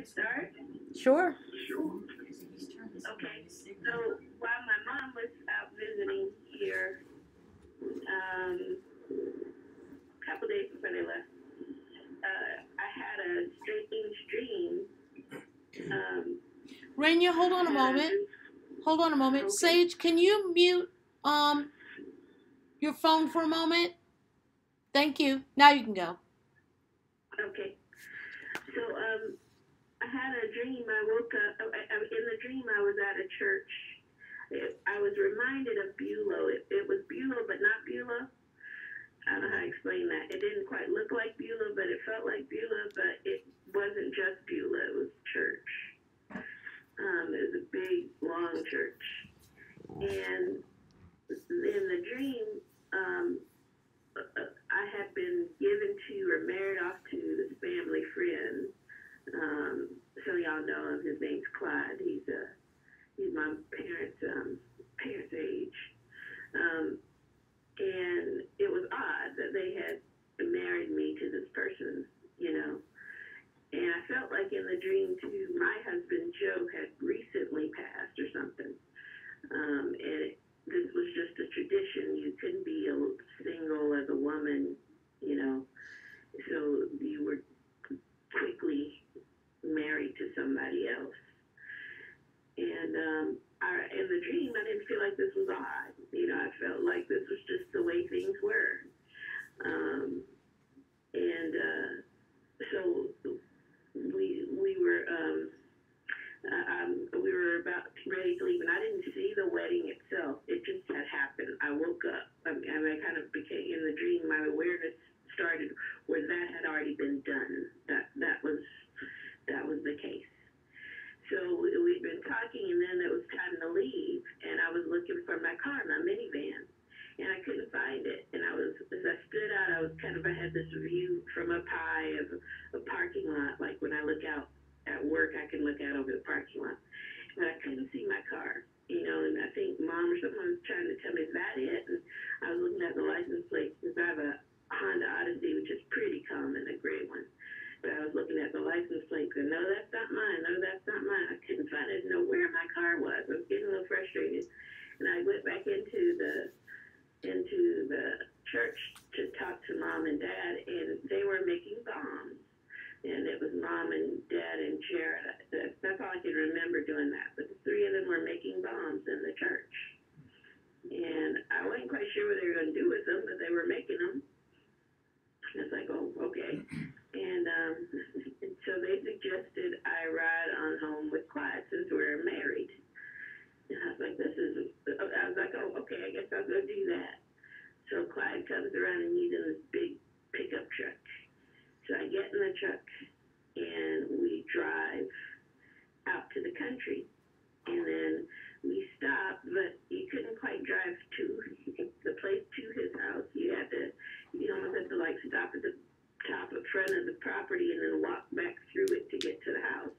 to start? Sure. Okay. So while my mom was out visiting here, a couple days before they left, I had a strange dream. Rania, hold on a moment. Hold on a moment. Okay. Sage, can you mute your phone for a moment? Thank you. Now you can go. Okay. So I had a dream. I woke up. In the dream, I was at a church. I was reminded of Beulah. It was Beulah, but not Beulah. I don't know how to explain that. It didn't quite look like Beulah, but it felt like Beulah, but it wasn't just Beulah. It was church. It was a big, long church. And in the dream, I had been given to or married off to this family friend. So y'all know him. His name's Clyde. He's my parents' age. And it was odd that they had married me to this person, you know. And I felt like in the dream, too, my husband, Joe, had recently passed or something. And this was just a tradition. You couldn't be single as a woman, you know. So you were quickly married to somebody else. And in the dream, I didn't feel like this was odd. You know, I felt like this was just the way things were. So we were about ready to leave, and I didn't see the wedding itself. It just had happened. I woke up, and I kind of became, in the dream, my awareness started where that had already been done. That was the case. So we'd been talking, and then it was time to leave, and I was looking for my car, my minivan, and I couldn't find it. And as I stood out, I had this view from up high of a parking lot, like when I look out at work, I can look out over the parking lot. But I couldn't see my car, you know, and I think Mom or someone was trying to tell me, is that it? And I was looking at the license plate, because I have a Honda Odyssey, which is pretty common, a gray one. But I was looking at the license plate and no, that's not mine. No, that's not mine. I couldn't find it. Know where my car was. I was getting a little frustrated. And I went back into the church to talk to Mom and Dad, and they were making bombs. And it was Mom and Dad and Jared. That's all I can remember doing that. But the three of them were making bombs in the church. And I wasn't quite sure what they were going to do with them, but they were making them. And it's like, oh, okay. And so they suggested I ride on home with Clyde since we're married. And I was like, oh, okay, I guess I'll go do that. So Clyde comes around, and he's in this big pickup truck. So I get in the truck, and we drive out to the country. And then we stop, but you couldn't quite drive to the place to his house. You almost had to, like, stop at the top in front of the property and then walk back through it to get to the house.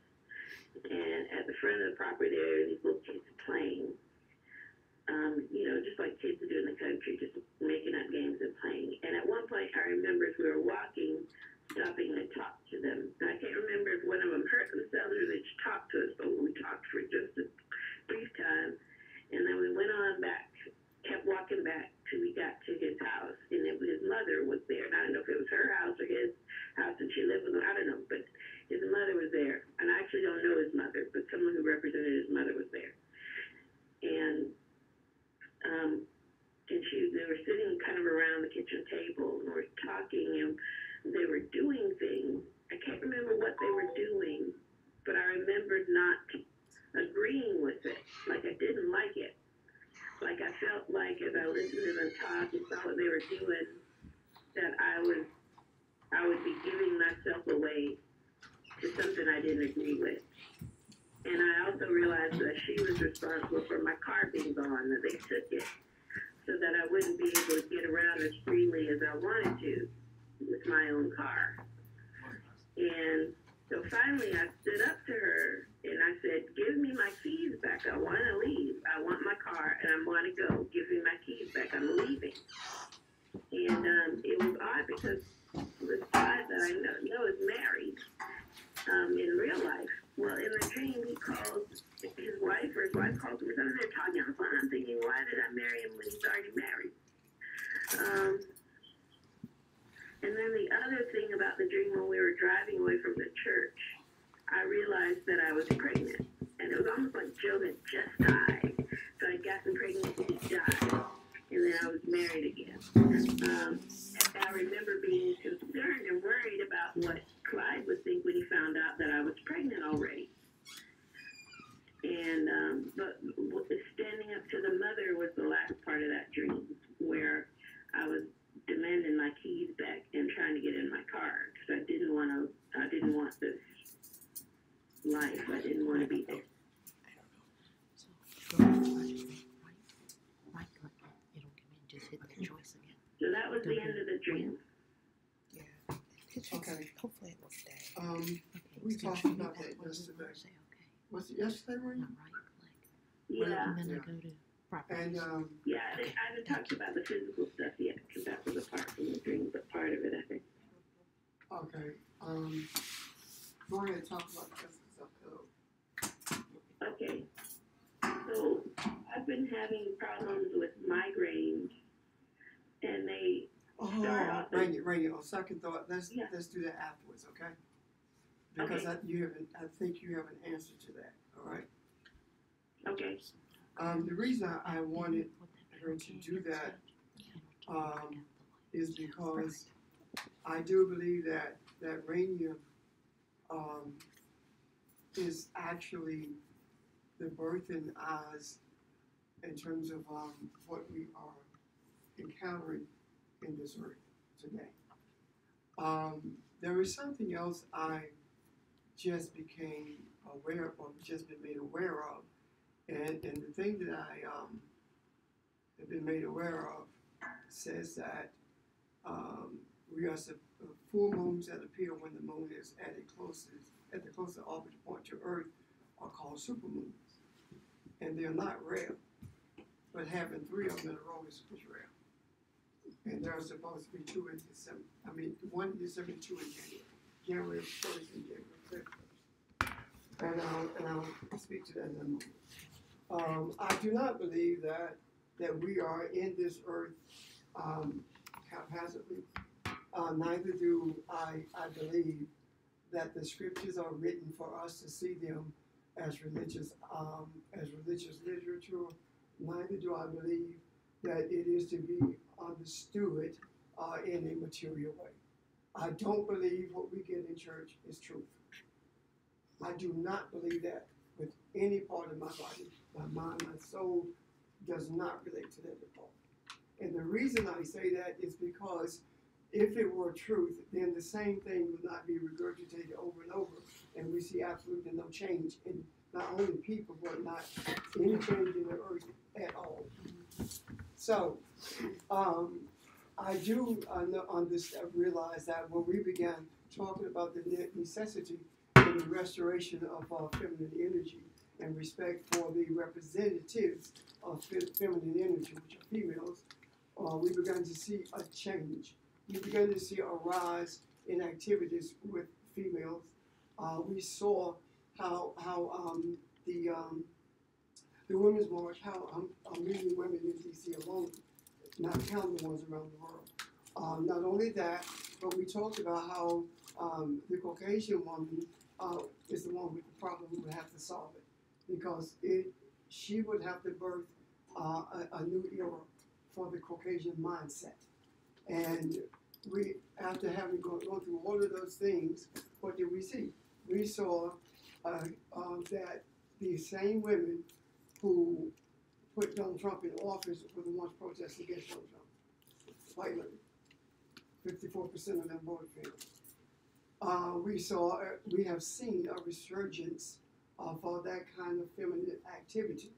And at the front of the property there are these little kids playing, you know, just like kids do in the country, just making up games and playing. And at one point, I remember as we were walking, stopping to talk to them. And I can't remember if one of them hurt themselves or they just talked to us, but we talked for just a brief time. And then we went on back, kept walking back till we got to his house, and his mother was there. And I don't know if it was her house or his house, and she lived with him. I don't know, but his mother was there. And I actually don't know his mother, but someone who represented his mother was there. And they were sitting kind of around the kitchen table, and we're talking, and they were doing things. I can't remember what they were doing, but I remembered not agreeing with it. Like, I didn't like it. Like, I felt like as I listened to them talk and saw what they were doing, that I would be giving myself away to something I didn't agree with. And I also realized that she was responsible for my car being gone, that they took it, so that I wouldn't be able to get around as freely as I wanted to with my own car. And so finally I stood up to her and I said, give me my keys back. I want to leave. I want my car and I want to go. Give me my keys back. I'm leaving. And it was odd because this guy that I know is married in real life. in the dream, he calls his wife, or his wife calls him, and they're talking on the phone. I'm thinking, why did I marry him when he's already married? And then the other thing about the dream, when we were driving away from the church, I realized that I was pregnant. And it was almost like Job had just died. So I got pregnant and he died. And then I was married again. And I remember being concerned and worried about what Clyde would think when he found out that I was pregnant already. And but standing up to the mother was the last part of that dream, where I was demanding my keys back and trying to get in my car because I didn't want this life. I didn't want to be there. So that was the end of the dream. Yeah. Okay. Hopefully it will stay. We talked about that yesterday. Was it yesterday, Maria? Yeah. And then I go to properties. And Yeah, I haven't talked about the physical stuff yet because that was a part from the dream, but part of it, I think. okay. Maria talked about the physical stuff. Okay. So I've been having problems with migraines, and they start off. Rainy. On second thought, let's Yeah. do that afterwards, okay? Because Okay. I think you have an answer to that. All right. Okay. The reason I wanted her to do that is because I do believe that radium is actually the birthing eyes in terms of what we are encountering in this earth today. There is something else I just became aware of, or just been made aware of, and the thing that I have been made aware of says that we are full moons that appear when the moon is at the closest orbital point to Earth are called supermoons, and they're not rare, but having 3 of them in a row is rare. And there are supposed to be 2 in December. I mean, 1 in December and 2 in January. January 1st and January 31st. And I'll speak to that in a moment. I do not believe that we are in this earth haphazardly. Neither do I believe that the scriptures are written for us to see them as religious literature. Neither do I believe that it is to be understood in a material way. I don't believe what we get in church is truth. I do not believe that with any part of my body. My mind, my soul does not relate to that at all. And the reason I say that is because if it were truth, then the same thing would not be regurgitated over and over, and we see absolutely no change in not only people, but not any change in the earth at all. So, I do realize that when we began talking about the necessity and the restoration of feminine energy and respect for the representatives of feminine energy, which are females, we began to see a change. We began to see a rise in activities with females. We saw how the Women's March, how a million women in D.C. alone, not counting the ones around the world. Not only that, but we talked about how the Caucasian woman is the one with the problem who would have to solve it, because she would have to birth a new era for the Caucasian mindset. And we, after having gone through all of those things, what did we see? We saw that the same women who put Donald Trump in office were the ones protesting against Donald Trump. White women. 54% of them voted for him. We have seen a resurgence of that kind of feminine activity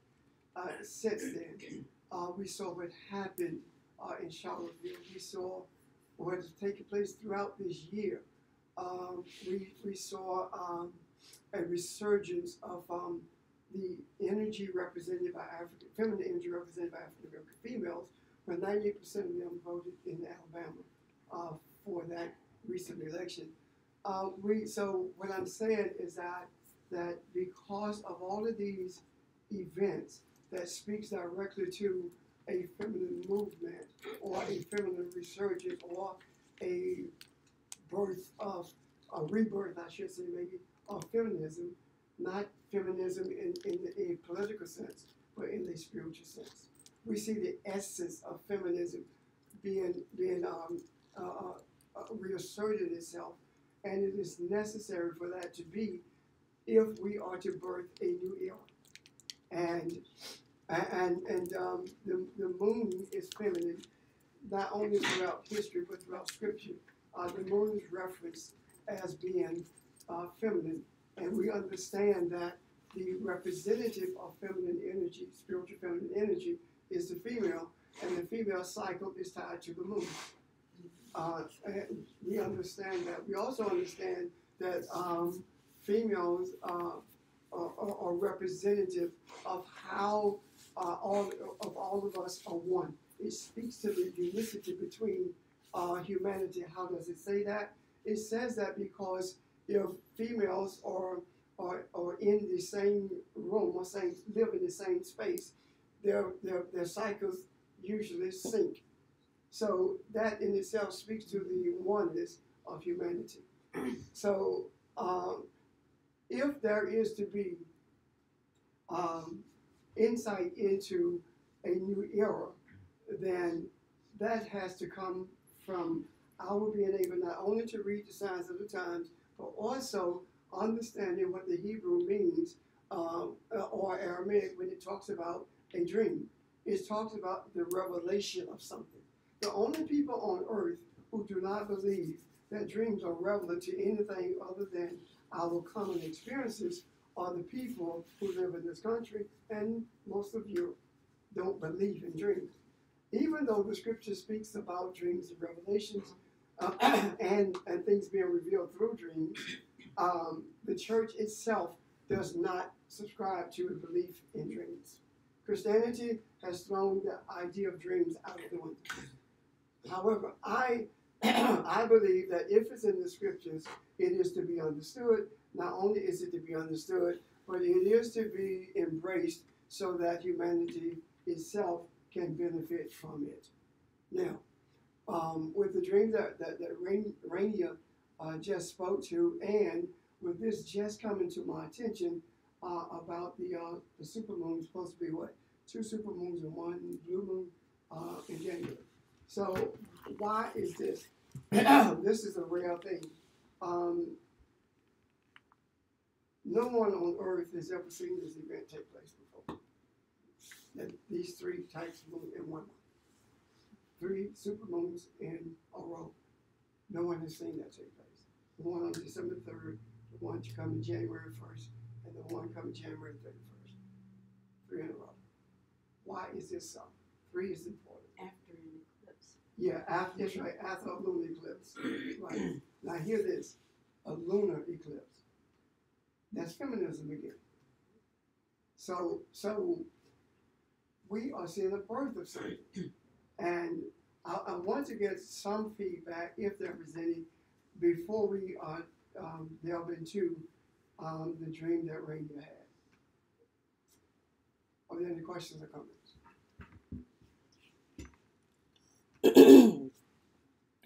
since then. We saw what happened in Charlottesville. We saw what is taking place throughout this year. We saw a resurgence of the energy represented by feminine energy represented by African American females, when 98% of them voted in Alabama for that recent election. So what I'm saying is that that because of all of these events that speaks directly to a feminine movement or a feminine resurgence or a birth of a rebirth, I should say, maybe, of feminism, not feminism in a political sense, but in a spiritual sense. We see the essence of feminism being reasserted itself, and it is necessary for that to be if we are to birth a new era. And the moon is feminine, not only throughout history but throughout scripture. The moon is referenced as being feminine, and we understand that the representative of feminine energy, spiritual feminine energy, is the female, and the female cycle is tied to the moon. And we understand that. We also understand that females are representative of how all of us are one. It speaks to the unicity between humanity. How does it say that? It says that because if females are in the same room or live in the same space, their cycles usually sync. So that in itself speaks to the oneness of humanity. So if there is to be insight into a new era, then that has to come from our being able not only to read the signs of the times, but also understanding what the Hebrew means, or Aramaic, when it talks about a dream. It talks about the revelation of something. The only people on earth who do not believe that dreams are relevant to anything other than our common experiences are the people who live in this country, and most of you don't believe in dreams. Even though the scripture speaks about dreams and revelations and things being revealed through dreams, the church itself does not subscribe to a belief in dreams. Christianity has thrown the idea of dreams out of the window. However, I believe that if it's in the scriptures, it is to be understood. Not only is it to be understood, but it is to be embraced so that humanity itself can benefit from it. Now, with the dream that Rania just spoke to, and with this just coming to my attention about the supermoon, supposed to be what? 2 supermoons and 1 blue moon in January. So why is this? This is a rare thing. No one on earth has ever seen this event take place before. That these 3 types of moon in 1 month. 3 supermoons in a row. No one has seen that take place. The one on December 3rd, the one coming January 1st, and the one coming January 31st. 3 in a row. Why is this so? 3 is important. After an eclipse. Yeah, that's right, after a lunar eclipse. Right. Now hear this, a lunar eclipse. That's feminism again. So we are seeing the birth of something. And I want to get some feedback, if there is any, before we delve into the dream that Rania had. Are there any questions or comments?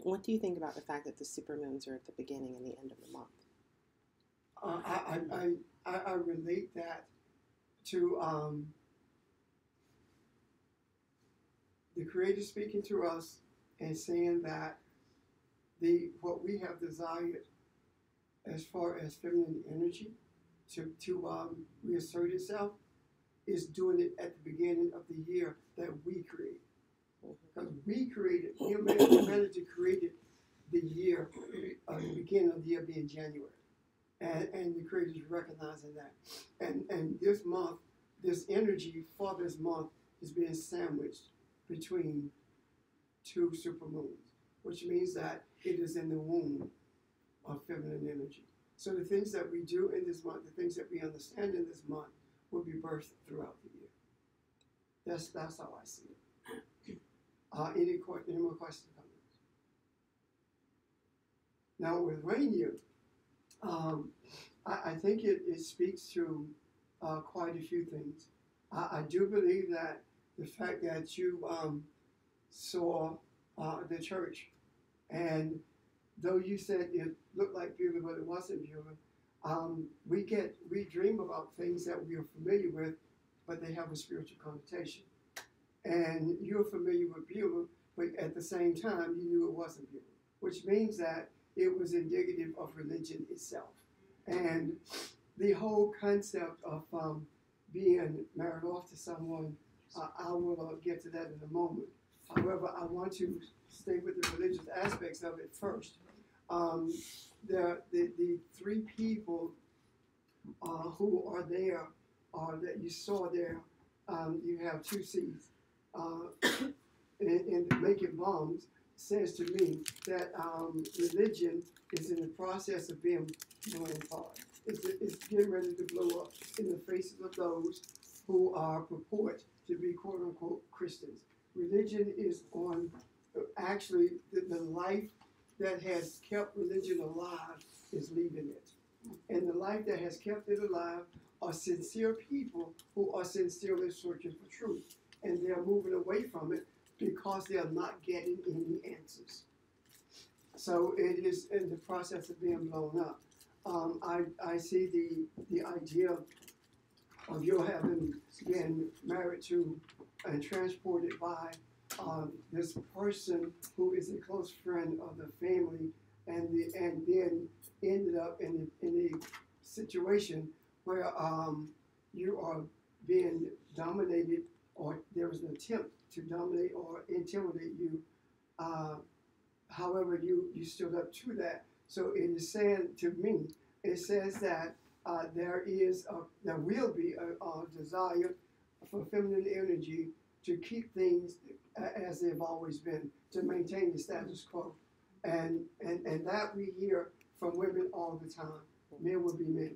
What do you think about the fact that the supermoons are at the beginning and the end of the month? I relate that to the Creator speaking to us and saying that what we have desired as far as feminine energy to reassert itself is doing it at the beginning of the year that we create. Because we created, humanity created the year, the beginning of the year being January. And the Creator is recognizing that. And this month, this energy for this month is being sandwiched between 2 supermoons, which means that it is in the womb of feminine energy. So the things that we do in this month, the things that we understand in this month, will be birthed throughout the year. That's how I see it. Any more questions? Now with Rania, I think it speaks to quite a few things. I do believe that the fact that you saw the church, and though you said it looked like Beulah, but it wasn't Beulah, we dream about things that we are familiar with, but they have a spiritual connotation. And you're familiar with Beulah, but at the same time, you knew it wasn't Beulah, which means that it was indicative of religion itself. And the whole concept of being married off to someone, I will get to that in a moment. However, I want to stay with the religious aspects of it first. The three people who are there, that you saw there, you have two C's. In making bombs, says to me that religion is in the process of being blown apart. It's getting ready to blow up in the faces of those who are purport to be quote unquote Christians. Religion is on, actually, the life that has kept religion alive is leaving it. And the life that has kept it alive are sincere people who are sincerely searching for truth. And they're moving away from it because they are not getting any answers. So it is in the process of being blown up. I see the idea of your having been married to and transported by this person who is a close friend of the family, and then ended up in a situation where you are being dominated, or there was an attempt to dominate or intimidate you. However, you stood up to that. So it is saying to me, it says that there will be a desire for feminine energy to keep things as they've always been, to maintain the status quo. And that we hear from women all the time. Men will be men.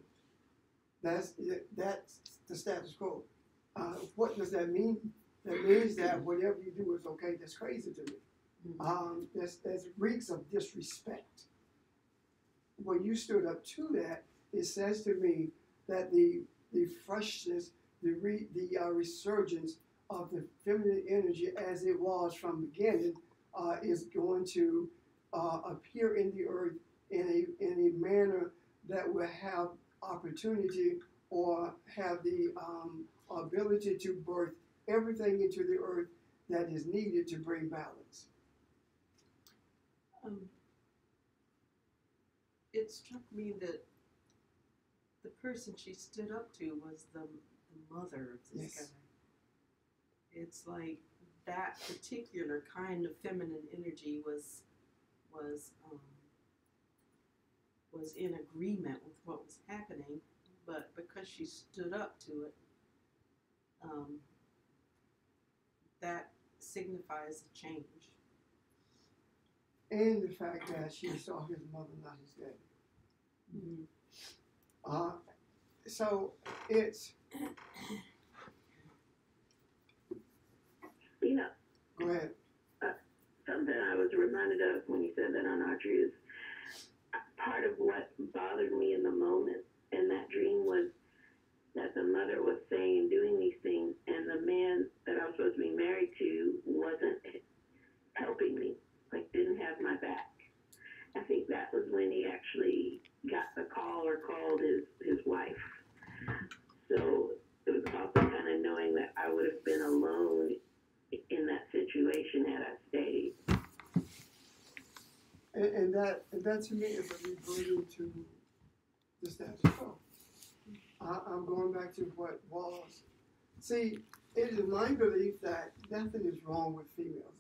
That's the status quo. What does that mean? That means that whatever you do is okay. That's crazy to me. There's reeks of disrespect. When you stood up to that, it says to me that the freshness, the resurgence of the feminine energy as it was from the beginning is going to appear in the earth in a manner that will have opportunity or have the ability to birth everything into the earth that is needed to bring balance. It struck me that the person she stood up to was the mother of this guy. It's like that particular kind of feminine energy was in agreement with what was happening, but because she stood up to it, that signifies a change. And the fact that she saw his mother, not his daddy. Mm-hmm. So it's... You know, go ahead. Something I was reminded of when you said that on Audrey is part of what bothered me in the moment in that dream was that the mother was saying and doing these things, and the man that I was supposed to be married to wasn't helping me, like didn't have my back. I think that was when he actually got the call or called his wife. So it was also kind of knowing that I would have been alone in that situation had I stayed. And that to me is a reverting to the status quo. I'm going back to what was. See, it is my belief that nothing is wrong with females.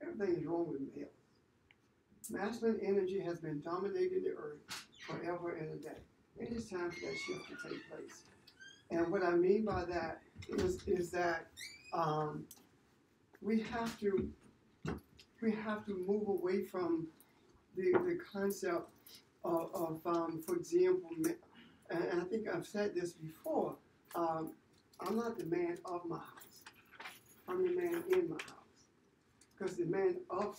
Everything is wrong with males. Masculine energy has been dominating the earth forever and a day. It is time for that shift to take place. And what I mean by that is that we have to move away from the concept of for example, and I think I've said this before, I'm not the man of my house. I'm the man in my house. Because the man of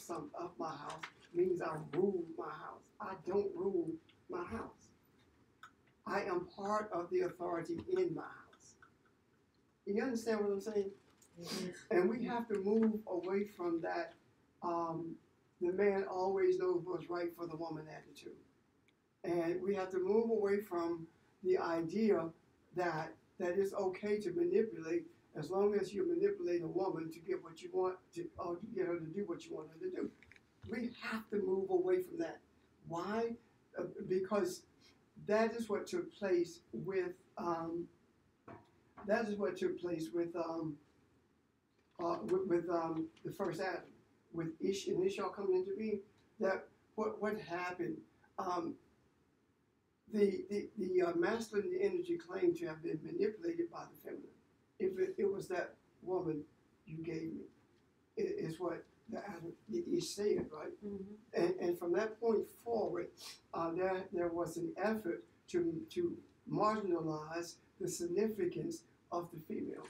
my house means I rule my house. I don't rule my house. I am part of the authority in my house. You understand what I'm saying? And we have to move away from that the man always knows what's right for the woman attitude. And we have to move away from the idea that it's okay to manipulate as long as you manipulate a woman to get what you want to, or to get her to do what you want her to do. We have to move away from that. Why? Because that is what took place with the first Adam, with Ish and Ishmael coming into being. That what happened? The masculine energy claimed to have been manipulated by the feminine. If it was that woman you gave me, is what the Ish said, right? Mm-hmm. And from that point forward, there was an effort to marginalize the significance of the female,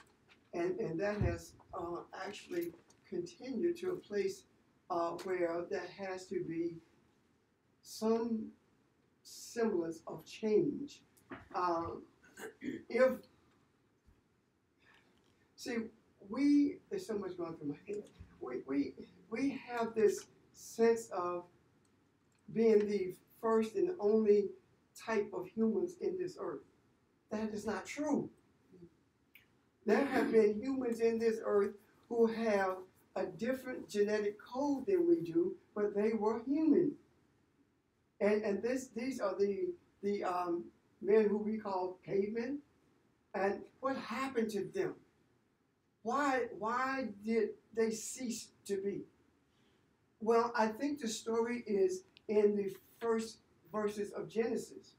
and that has actually continued to a place where there has to be some semblance of change. There's so much going through my head. We have this sense of being the first and only type of humans in this earth. That is not true. There have been humans in this earth who have a different genetic code than we do, but they were human. And these are the men who we call cavemen. And what happened to them? Why did they cease to be? Well, I think the story is in the first verses of Genesis,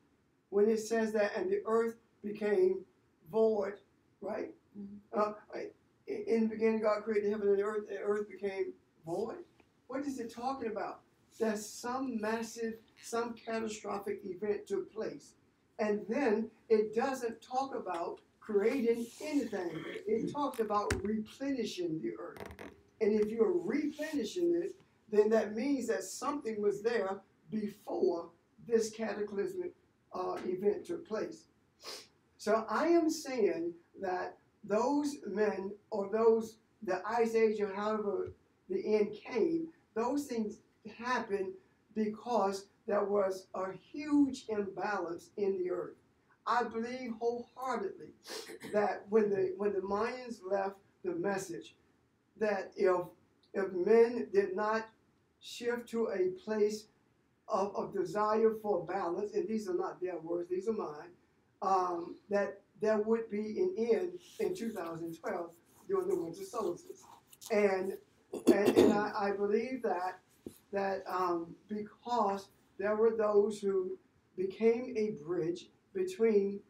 when it says that, and the earth became void, right? Mm-hmm. In the beginning, God created heaven and the earth became void. What is it talking about? That some massive, some catastrophic event took place. And then it doesn't talk about creating anything. It talked about replenishing the earth. And if you're replenishing it, then that means that something was there before this cataclysmic event took place. So I am saying that those men, or the Ice Age, or however the end came, those things happened because there was a huge imbalance in the earth. I believe wholeheartedly that when the Mayans left the message that if men did not shift to a place of desire for balance, and these are not their words, these are mine, that there would be an end in 2012 during the winter solstice. And I believe that because there were those who became a bridge between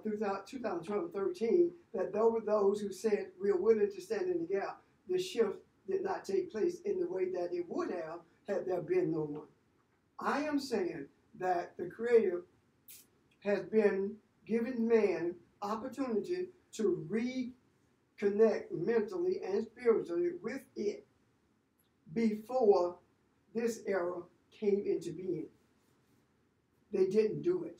2012 and 13, that there were those who said, we are willing to stand in the gap. The shift did not take place in the way that it would have had there been no one. I am saying that the Creator has been giving man opportunity to reconnect mentally and spiritually with it before this era came into being. They didn't do it.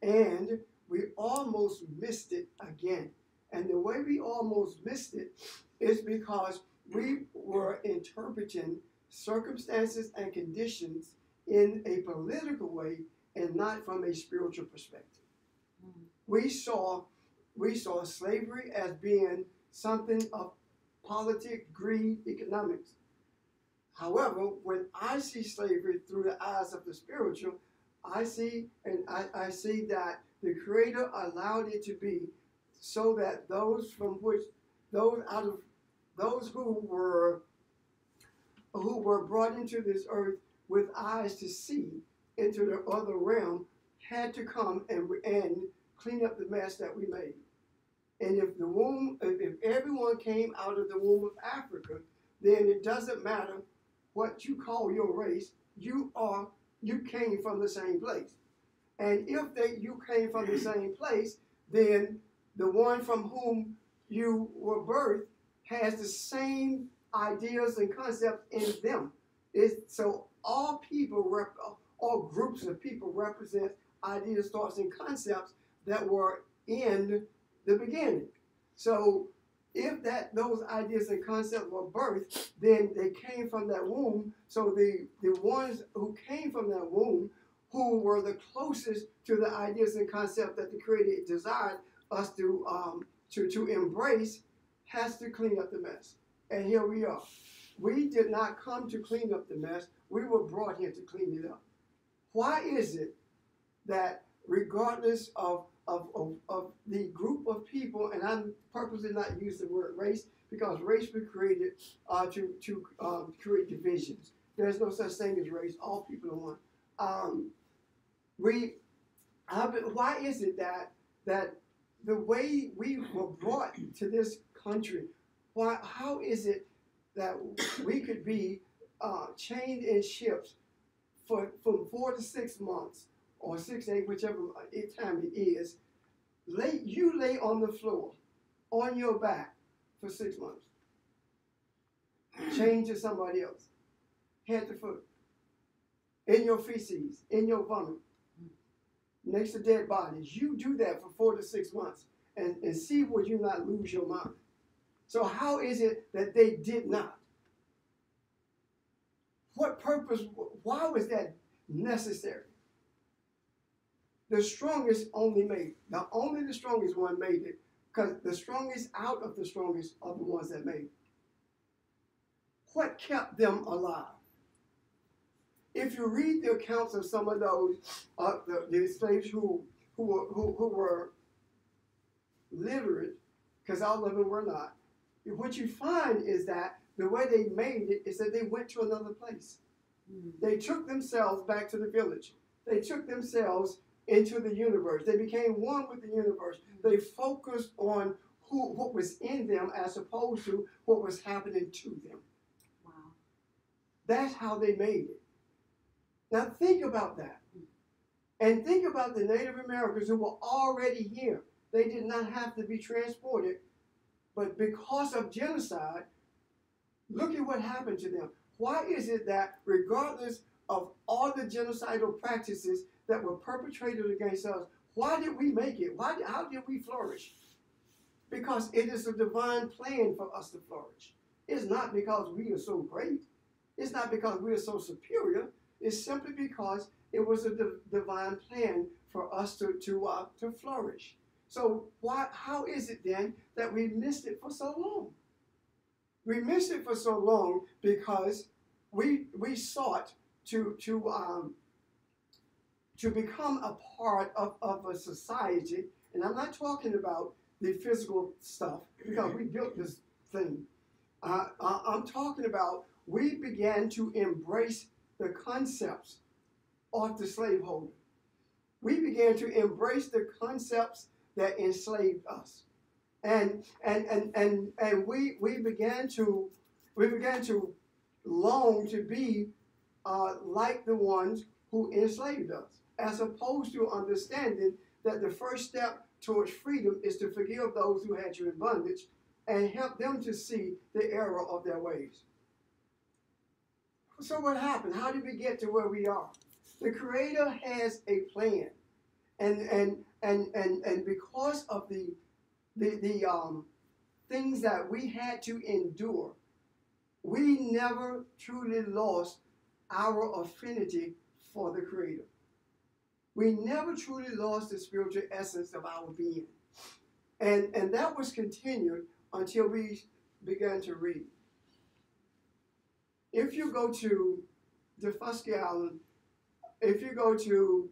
And we almost missed it again. And the way we almost missed it is because we were interpreting circumstances and conditions in a political way and not from a spiritual perspective. Mm-hmm. We saw slavery as being something of politics, greed, economics. However, when I see slavery through the eyes of the spiritual, I see that the Creator allowed it to be so that those who were brought into this earth with eyes to see into the other realm had to come and clean up the mess that we made. And if everyone came out of the womb of Africa, then it doesn't matter what you call your race, you came from the same place. And if you came from the same place, then the one from whom you were birthed has the same ideas and concepts in them. So all people, all groups of people represent ideas, thoughts, and concepts that were in the beginning. So if those ideas and concepts were birthed, then they came from that womb. So the ones who came from that womb, who were the closest to the ideas and concepts that the Creator desired us to embrace, has to clean up the mess. And here we are. We did not come to clean up the mess. We were brought here to clean it up. Why is it that regardless of the group of people, and I'm purposely not using the word race because race was created to create divisions. There's no such thing as race. All people are one. Why is it that the way we were brought to this country, how is it that we could be chained in ships from 4 to 6 months or 6 to 8, whichever time it is? You lay on the floor, on your back for 6 months, chained to somebody else, head to foot, in your feces, in your vomit, next to dead bodies. You do that for 4 to 6 months and see would you not lose your mind. So how is it that they did not? What purpose, why was that necessary? The strongest only made it. Only the strongest one made it, because the strongest out of the strongest are the ones that made it. What kept them alive? If you read the accounts of some of those, the slaves who were literate, because all of them were not, what you find is that the way they made it is that they went to another place. They took themselves back to the village. They took themselves into the universe. They became one with the universe. They focused on what was in them as opposed to what was happening to them. Wow. That's how they made it. Now think about that. And think about the Native Americans who were already here. They did not have to be transported. But because of genocide, look at what happened to them. Why is it that regardless of all the genocidal practices that were perpetrated against us, why did we make it? How did we flourish? Because it is a divine plan for us to flourish. It's not because we are so great. It's not because we are so superior. It's simply because it was a divine plan for us to flourish. So how is it then that we missed it for so long? We missed it for so long because we sought to become a part of a society, and I'm not talking about the physical stuff because we built this thing. I'm talking about we began to embrace the concepts of the slaveholder. We began to embrace the concepts that enslaved us, and we began to long to be like the ones who enslaved us, as opposed to understanding that the first step towards freedom is to forgive those who had you in bondage and help them to see the error of their ways. So what happened? How did we get to where we are? The Creator has a plan, and because of the things that we had to endure, we never truly lost our affinity for the Creator. We never truly lost the spiritual essence of our being. And that was continued until we began to read. If you go to Daufuskie Island, if you go to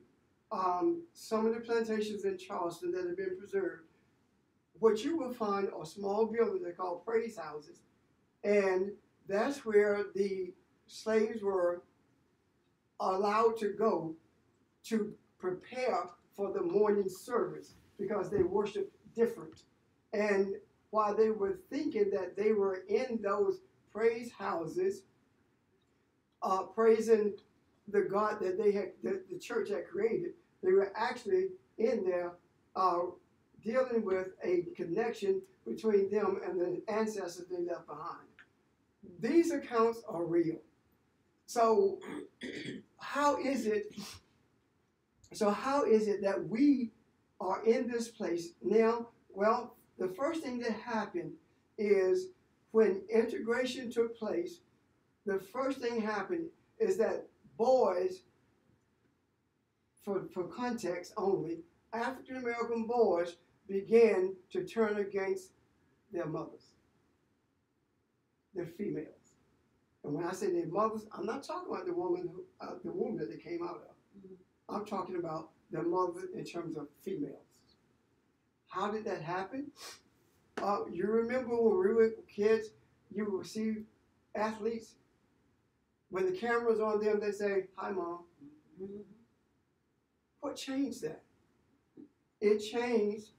some of the plantations in Charleston that have been preserved, what you will find are small buildings they call praise houses. And that's where the slaves were allowed to go to prepare for the morning service because they worshiped different. And while they were thinking that they were in those praise houses, praising the God that the church had created, they were actually in there dealing with a connection between them and the ancestors they left behind. These accounts are real. So how is it that we are in this place now. Well, the first thing that happened is when integration took place, the first thing happened is that boys, for context only, African American boys began to turn against their mothers, their females. And when I say their mothers, I'm not talking about the woman that they came out of. I'm talking about their mothers in terms of females. How did that happen? You remember when we were kids, you would see athletes, when the camera's on them, they say, "Hi, Mom." Mm-hmm. What changed that? It changed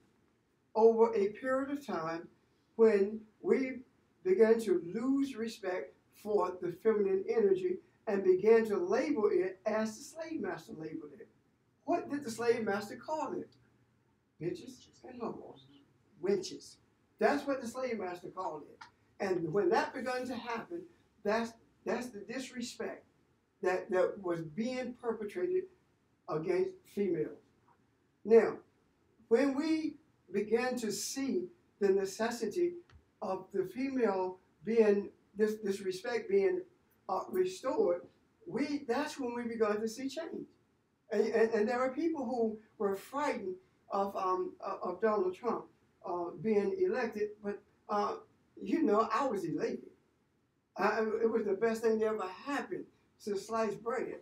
over a period of time when we began to lose respect for the feminine energy and began to label it as the slave master labeled it. What did the slave master call it? Bitches and hoes. Wenches. That's what the slave master called it. And when that began to happen, that's the disrespect that was being perpetrated against females. Now, when we began to see the necessity of the female being, this respect being restored, that's when we began to see change. And there are people who were frightened of Donald Trump being elected, but I was elated. It was the best thing that ever happened since sliced bread.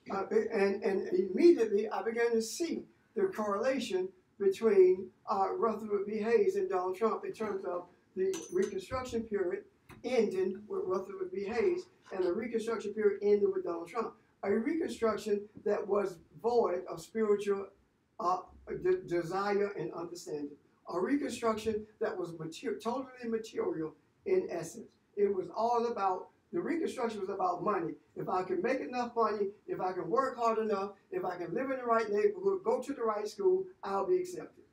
And immediately I began to see the correlation between Rutherford B. Hayes and Donald Trump in terms of the Reconstruction period ending with Rutherford B. Hayes and the Reconstruction period ending with Donald Trump. A Reconstruction that was void of spiritual desire and understanding. A Reconstruction that was totally material in essence. It was all about, the Reconstruction was about money. If I can make enough money, if I can work hard enough, if I can live in the right neighborhood, go to the right school, I'll be accepted.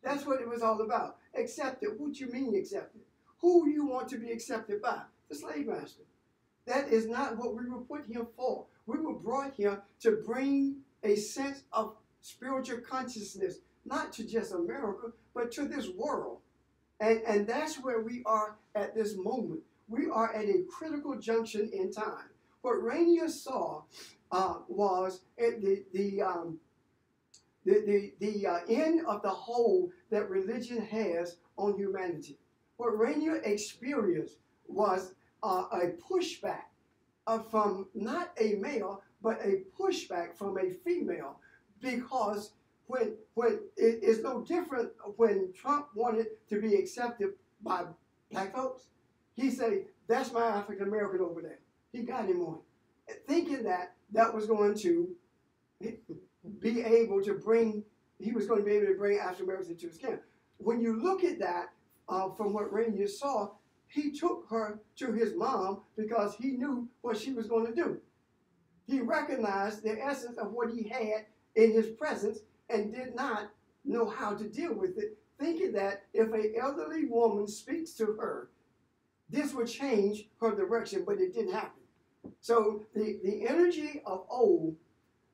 That's what it was all about. Accepted. What you mean accepted? Who you want to be accepted by? The slave master. That is not what we were put here for. We were brought here to bring a sense of spiritual consciousness, not to just America, but to this world. And that's where we are at this moment. We are at a critical junction in time. What Rainier saw was at the end of the hold that religion has on humanity. What Rainier experienced was a pushback from not a male, but a pushback from a female, because when it's no different when Trump wanted to be accepted by black folks. He said, "That's my African American over there." He got him on, thinking that was going to be able to bring. He was going to be able to bring African Americans into his camp. When you look at that, from what Rainier saw, he took her to his mom because he knew what she was going to do. He recognized the essence of what he had in his presence and did not know how to deal with it, thinking that if an elderly woman speaks to her, this would change her direction, but it didn't happen. So the energy of old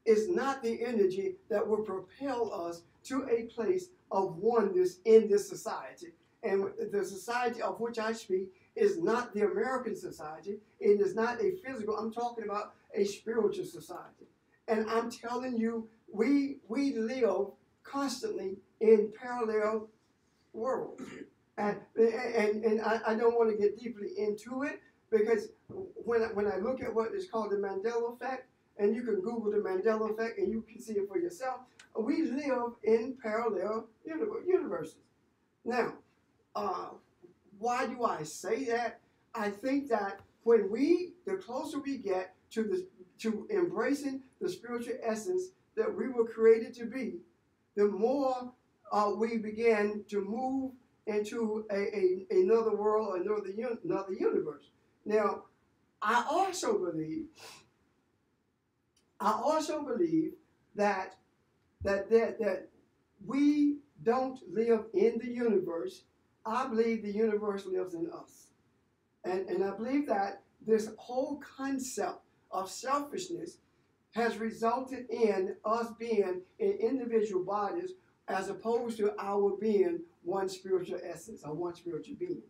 is not the energy that will propel us to a place of oneness in this society. And the society of which I speak is not the American society. It is not a physical, I'm talking about a spiritual society. And I'm telling you, we live constantly in parallel worlds. And I don't want to get deeply into it, because when I look at what is called the Mandela effect, and you can Google the Mandela effect and you can see it for yourself, we live in parallel universes. Now, why do I say that? I think that when the closer we get to embracing the spiritual essence that we were created to be, the more we begin to move into another world, another universe. Now, I also believe that we don't live in the universe. I believe the universe lives in us. And I believe that this whole concept of selfishness has resulted in us being in individual bodies as opposed to our being one spiritual essence or one spiritual being.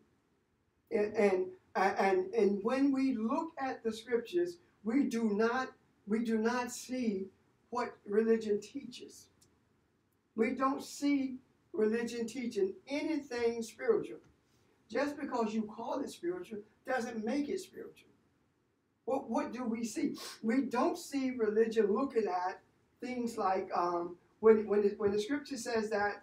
And when we look at the scriptures, we do not see what religion teaches. We don't see religion teaching anything spiritual. Just because you call it spiritual doesn't make it spiritual. What do we see? We don't see religion looking at things like when the scripture says that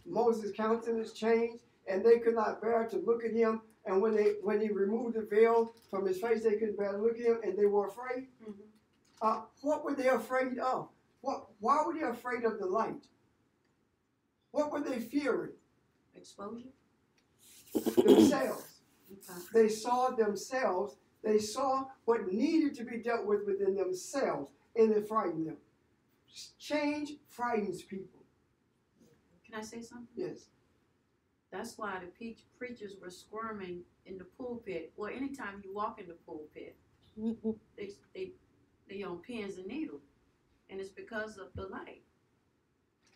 Moses' countenance changed and they could not bear to look at him, and when he removed the veil from his face, they couldn't bear to look at him, and they were afraid. Mm-hmm. What were they afraid of? Why were they afraid of the light? What were they fearing? Exposure? Themselves. Okay. They saw themselves. They saw what needed to be dealt with within themselves, and it frightened them. Change frightens people. Can I say something? Yes. That's why the preachers were squirming in the pulpit. Well, anytime you walk in the pulpit, they on pins and needles, and it's because of the light.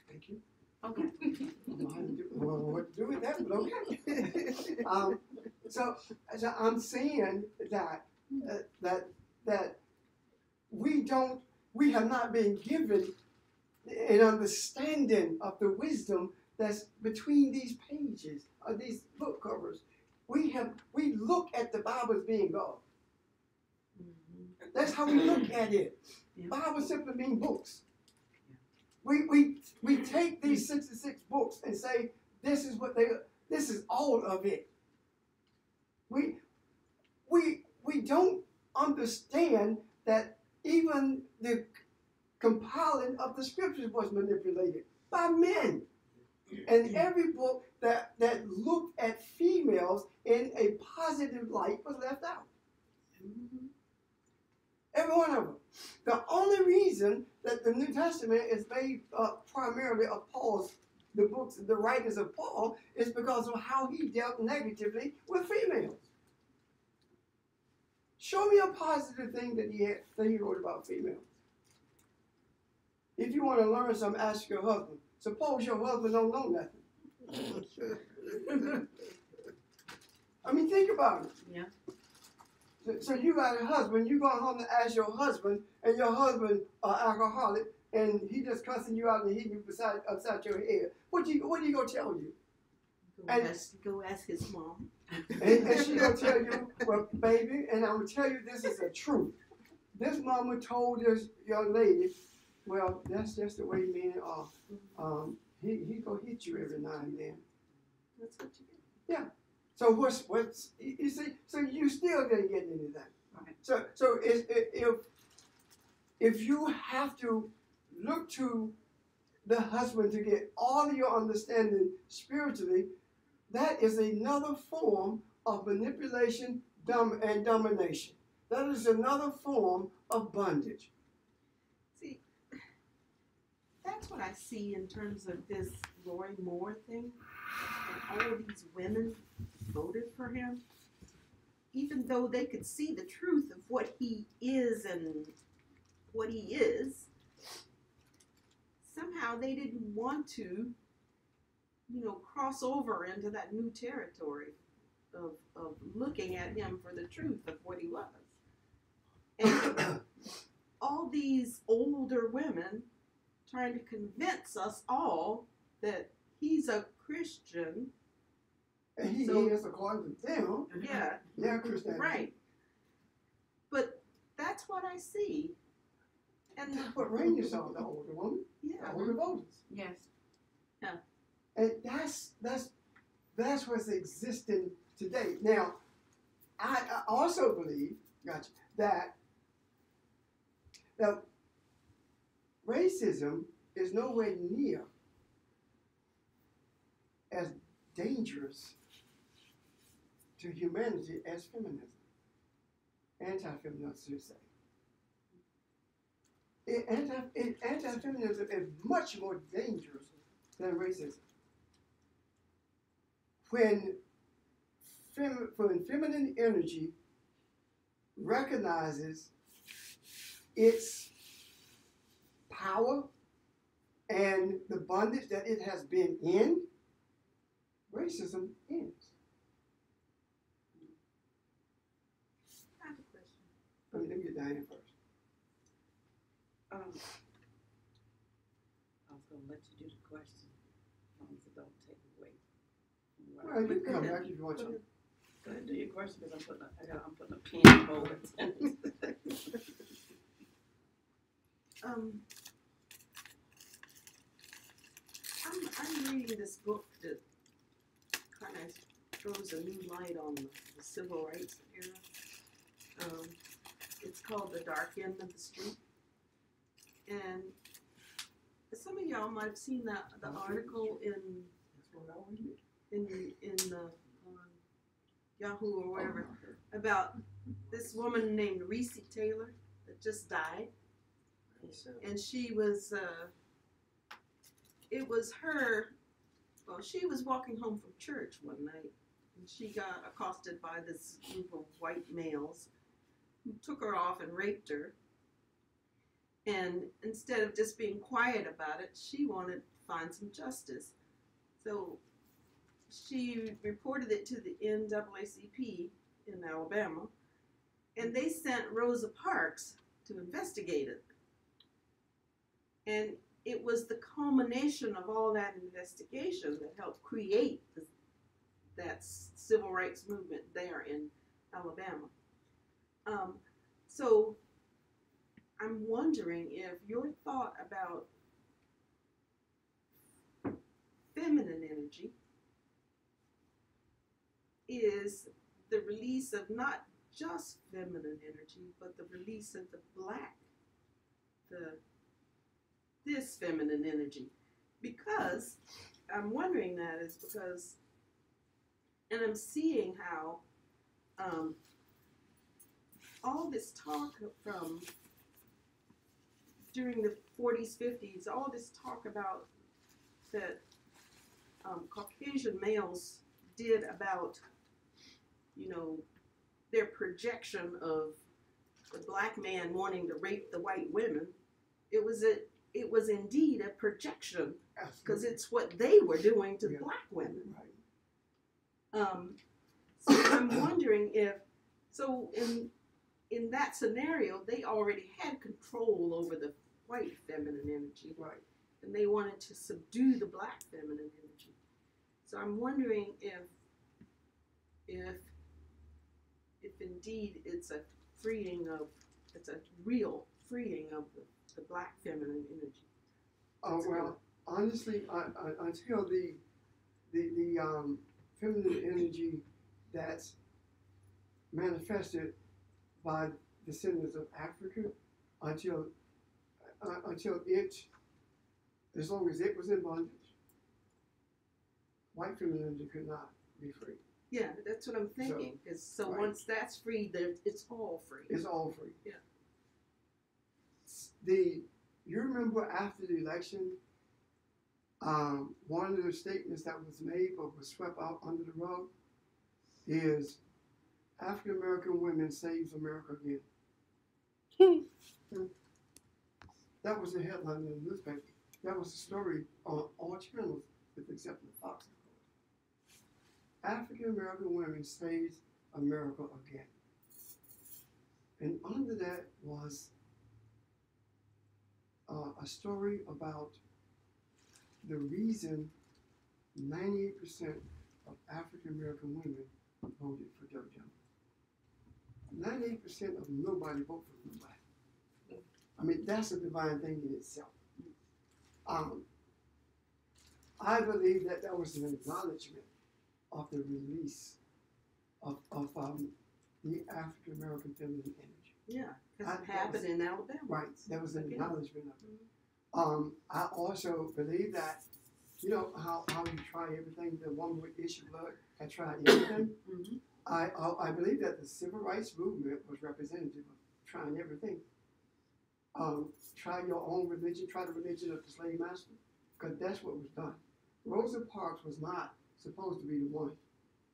Thank you. Okay. I don't know how to do, what to do with that, but okay. So I'm saying that we have not been given an understanding of the wisdom that's between these pages of these book covers. We look at the Bible as being God. Mm-hmm. That's how we look at it. Yeah. Bible simply means books. We take these 66 books and say this is all of it. We don't understand that even the compiling of the scriptures was manipulated by men. And every book that looked at females in a positive light was left out. Mm-hmm. Every one of them. The only reason that the New Testament is made up primarily of the writings of Paul, is because of how he dealt negatively with females. Show me a positive thing that he wrote about females. If you want to learn something, ask your husband. Suppose your husband don't know nothing. I mean, think about it. Yeah. So you got a husband, you go home to ask your husband, and your husband alcoholic, and he just cussing you out and hitting you upside your head. What are you gonna tell you? Go ask his mom. And she gonna tell you, well, baby, and I'm gonna tell you this is the truth. This mama told this young lady, well, that's just the way men are. He gonna hit you every now and then. That's what you get. Yeah. So what's you see? So you still didn't get anything. Right. So if you have to look to the husband to get all of your understanding spiritually, that is another form of manipulation and domination. That is another form of bondage. See, that's what I see in terms of this Roy Moore thing. And all of these women voted for him, even though they could see the truth of what he is and what he is. Somehow they didn't want to, cross over into that new territory of looking at him for the truth of what he was. And all these older women trying to convince us all that he's a Christian. And he is according to them. Yeah. Yeah, Christianity. Right. But that's what I see. And That's what Ranger saw, the older woman, the yeah. older voters. Yes. And that's what's existing today. Now, I also believe, that racism is nowhere near as dangerous to humanity as feminism. Anti-feminism, should say. Anti-feminism is much more dangerous than racism. When feminine energy recognizes its power And the bondage that it has been in, racism ends. I have a question. Let me get Diane first. I was gonna let you do the question, as long as it don't take away from what Well, you can come back if you want to. Go ahead, do your question, because I'm putting a pen in hold. I'm reading this book that kind of throws a new light on the civil rights era. It's called The Dark End of the Street. And some of y'all might have seen the article in Yahoo or whatever about this woman named Reese Taylor that just died. And she was, it was her, well, she was walking home from church one night and she got accosted by this group of white males who took her off and raped her. And instead of just being quiet about it, she wanted to find some justice. So she reported it to the NAACP in Alabama, and they sent Rosa Parks to investigate it. And it was the culmination of all that investigation that helped create that civil rights movement there in Alabama. So I'm wondering if your thought about feminine energy is the release of not just feminine energy, but the release of the black, this feminine energy. Because I'm wondering that is because, and I'm seeing how all this talk from during the 40s, 50s, all this talk about that Caucasian males did about, you know, their projection of the black man wanting to rape the white women. It was indeed a projection because it's what they were doing to black women. Right. So I'm wondering if, so in that scenario, they already had control over the white feminine energy. Right. And they wanted to subdue the black feminine energy. So I'm wondering if indeed it's a real freeing of the black feminine energy. Well, honestly, until the feminine energy that's manifested by descendants of Africa, until it, as long as it was in bondage, white feminine energy could not be free. Yeah, that's what I'm thinking. So right. Once that's free, it's all free. It's all free. Yeah. You remember after the election, one of the statements that was made but was swept out under the rug is African American women saves America again. That was the headline in the newspaper. That was the story on all channels, except for Fox, of course. African American women saves America again. And under that was a story about the reason 98% of African American women voted for Joe Jones. 98% of nobody voted for nobody. I mean, that's a divine thing in itself. I believe that was an acknowledgement of the release of the African American feminine energy. Yeah, because it happened in Alabama. Right, that was an acknowledgement of it. I also believe that, you know, how you try everything, the woman with issue blood had tried everything. Mm-hmm. I believe that the civil rights movement was representative of trying everything. Try your own religion, try the religion of the slave master, because that's what was done. Rosa Parks was not supposed to be the one.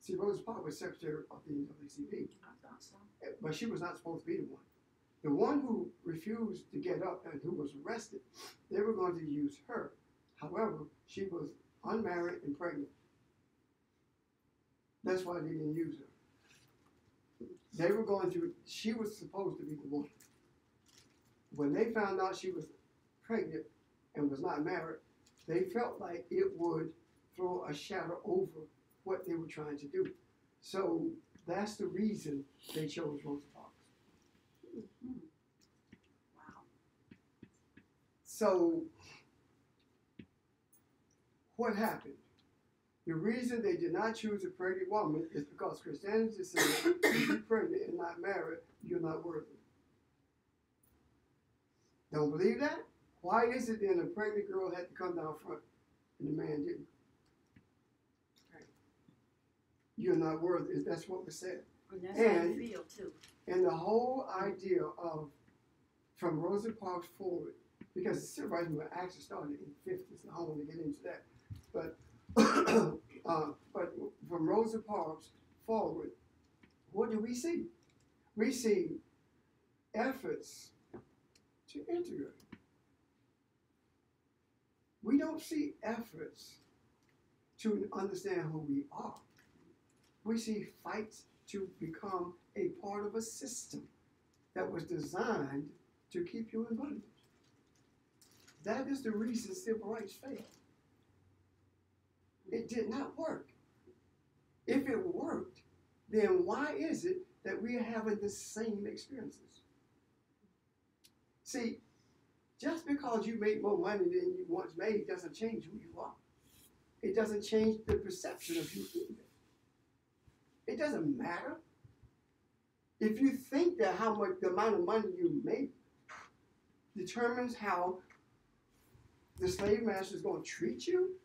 See, Rosa Parks was secretary of the NAACP. I thought so. But she was not supposed to be the one. The one who refused to get up and who was arrested, they were going to use her. However, she was unmarried and pregnant. That's why they didn't use her. They were going to, she was supposed to be the one. When they found out she was pregnant and was not married, they felt like it would throw a shadow over what they were trying to do. So that's the reason they chose Rosa Parks. Wow. So what happened? The reason they did not choose a pregnant woman is because Christianity said if you're pregnant and not married, you're not worthy. Don't believe that? Why is it then a pregnant girl had to come down front and the man didn't? Right. You're not worthy. That's what was said. And that's how you feel too. And the whole idea of, from Rosa Parks forward, because the civil rights movement actually started in the 50s, and I don't want to get into that, but from Rosa Parks forward, what do we see? We see efforts to integrate. We don't see efforts to understand who we are. We see fights to become a part of a system that was designed to keep you in bondage. That is the reason civil rights failed. It did not work. If it worked, then why is it that we are having the same experiences? See, just because you make more money than you once made doesn't change who you are. It doesn't change the perception of you either. It doesn't matter. If you think that how much the amount of money you make determines how the slave master is going to treat you,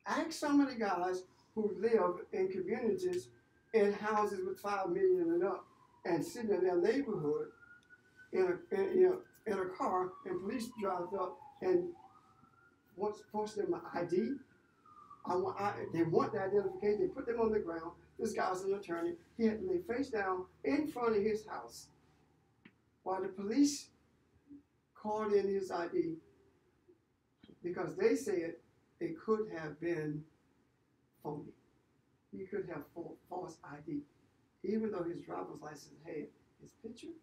ask some of the guys who live in communities in houses with 5 million and up and sitting in their neighborhood in a car, and police drives up and force them an ID. They want the identification. They put them on the ground. This guy's an attorney. He had to lay face down in front of his house while the police called in his ID because they said it could have been phony. He could have false ID, even though his driver's license had his picture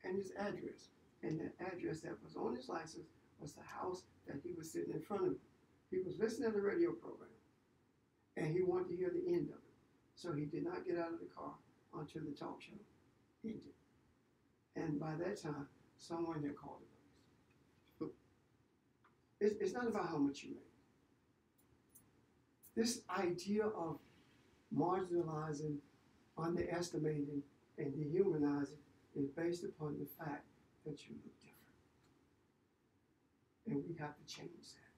and his address. And the address that was on his license was the house that he was sitting in front of. He was listening to the radio program, and he wanted to hear the end of it. So he did not get out of the car until the talk show ended. And by that time, someone had called the police. It's not about how much you make. This idea of marginalizing, underestimating, and dehumanizing is based upon the fact that you look different. And we have to change that.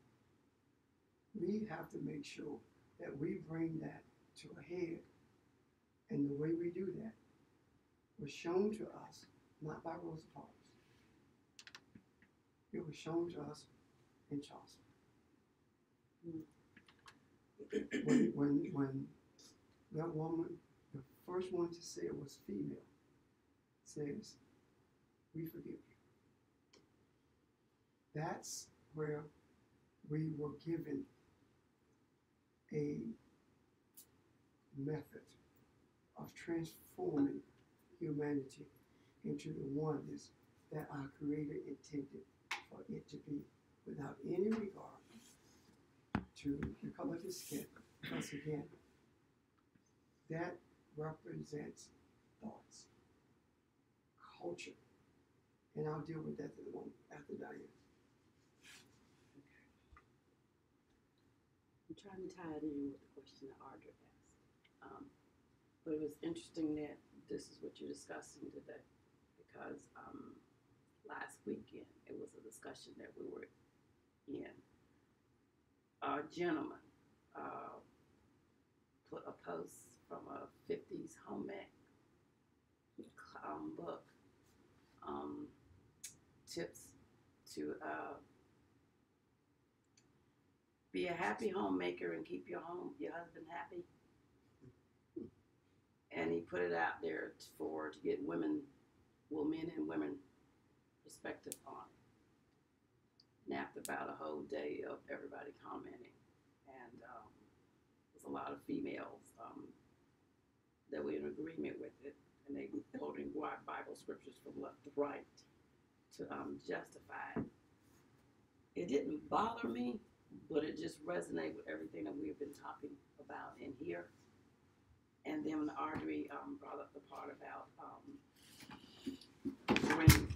We have to make sure that we bring that to a head. And the way we do that was shown to us not by Rosa Parks. It was shown to us in Charleston. When that woman, the first one to say it was female, says, "We forgive you." That's where we were given a method of transforming humanity into the oneness that our Creator intended for it to be, without any regard to the color of his skin. Because again, that represents thoughts, culture, and I'll deal with that in a moment after Diane. I'm trying to tie it in with the question that Audra asked. But it was interesting that this is what you're discussing today, because last weekend it was a discussion that we were in. A gentleman put a post from a 50s home ec book, tips to be a happy homemaker and keep your husband happy. And he put it out there to get men and women perspective on napped about a whole day of everybody commenting, and there's a lot of females that were in agreement with it, and they were quoting Bible scriptures from left to right to justify it. It didn't bother me, but it just resonated with everything that we've been talking about in here. And then when Audrey brought up the part about dreams,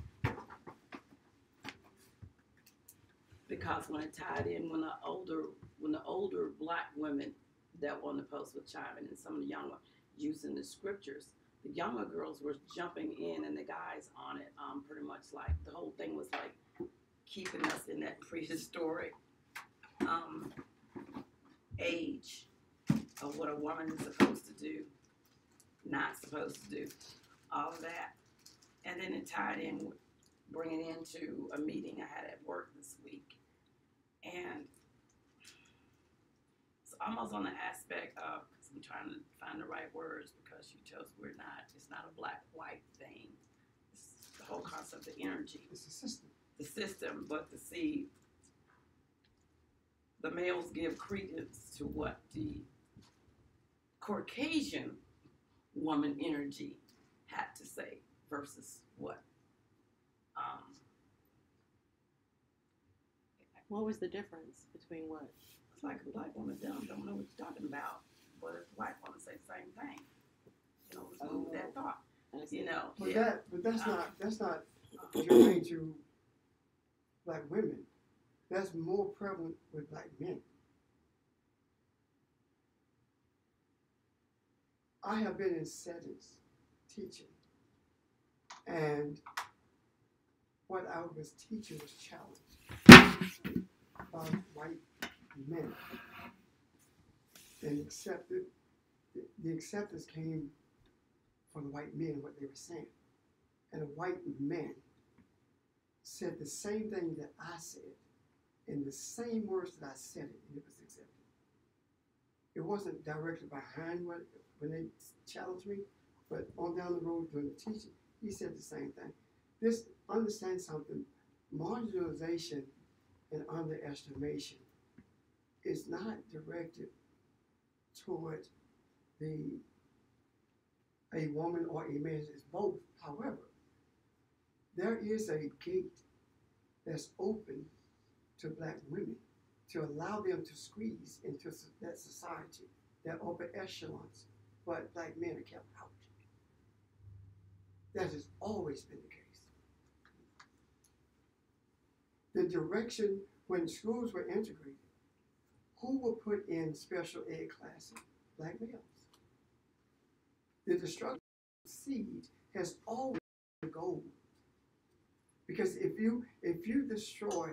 because when it tied in, when the older black women that were on the post were chiming, and some of the younger using the scriptures, the younger girls were jumping in, and the guys on it, pretty much like the whole thing was like keeping us in that prehistoric age of what a woman is supposed to do, not supposed to do, all of that. And then it tied in with bringing into a meeting I had at work this week. And it's almost on the aspect of, because I'm trying to find the right words, because you tell us it's not a black-white thing. It's the whole concept of energy. It's a system. The system, but to see the males give credence to what the Caucasian woman energy had to say versus what. What was the difference between what? It's like a black woman don't know what you're talking about, but if a white woman say the same thing, let's move that thought. But Yeah. that's not germane to black women. That's more prevalent with black men. I have been in settings teaching, and what I was teaching was challenged by white men, and the acceptance came from the white men, what they were saying, and the white men said the same thing that I said in the same words that I said it, and it was accepted. It wasn't directly behind when they challenged me, but on down the road during the teaching, he said the same thing. Understand something, marginalization and underestimation is not directed toward a woman or a man, it's both. However, there is a gate that's open to black women to allow them to squeeze into that society, that upper echelons, but black men are kept out. That has always been the case. The direction, when schools were integrated, who were put in special ed classes? Black males. The destruction of seed has always been the goal. Because if you destroy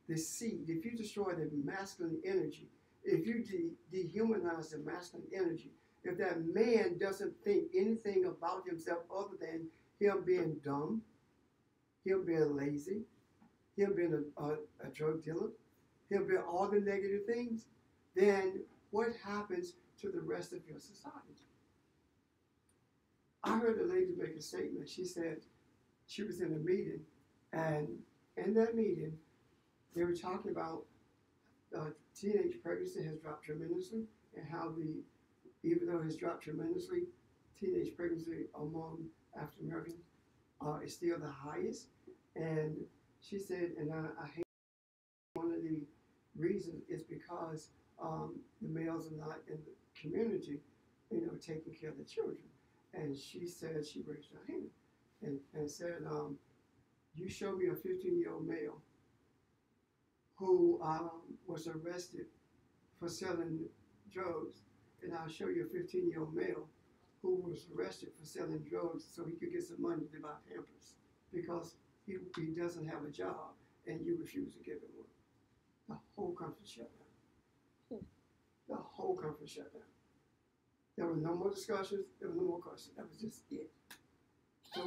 the seed, if you destroy the masculine energy, if you dehumanize the masculine energy, if that man doesn't think anything about himself other than him being dumb, him being lazy, him being a drug dealer, him being all the negative things, then what happens to the rest of your society? I heard a lady make a statement. She said she was in a meeting, and in that meeting, they were talking about teenage pregnancy has dropped tremendously, and how even though it has dropped tremendously, teenage pregnancy among African Americans is still the highest. And she said, and I hate one of the reasons is because the males are not in the community, taking care of the children. And she said, she raised her hand and said, you show me a 15-year-old male who was arrested for selling drugs, and I'll show you a 15-year-old male who was arrested for selling drugs so he could get some money to buy Pampers because he doesn't have a job and you refuse to give him one. The whole conference shut down. The whole conference shut down. There were no more discussions. There were no more questions. That was just it. So,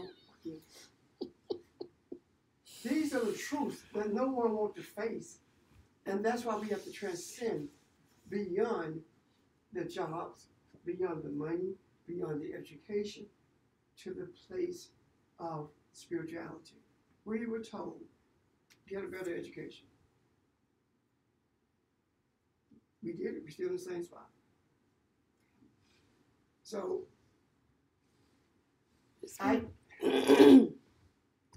these are the truths that no one wants to face. And that's why we have to transcend beyond the jobs, beyond the money, beyond the education, to the place of spirituality. We were told, get a better education, We did it. We're still in the same spot. So I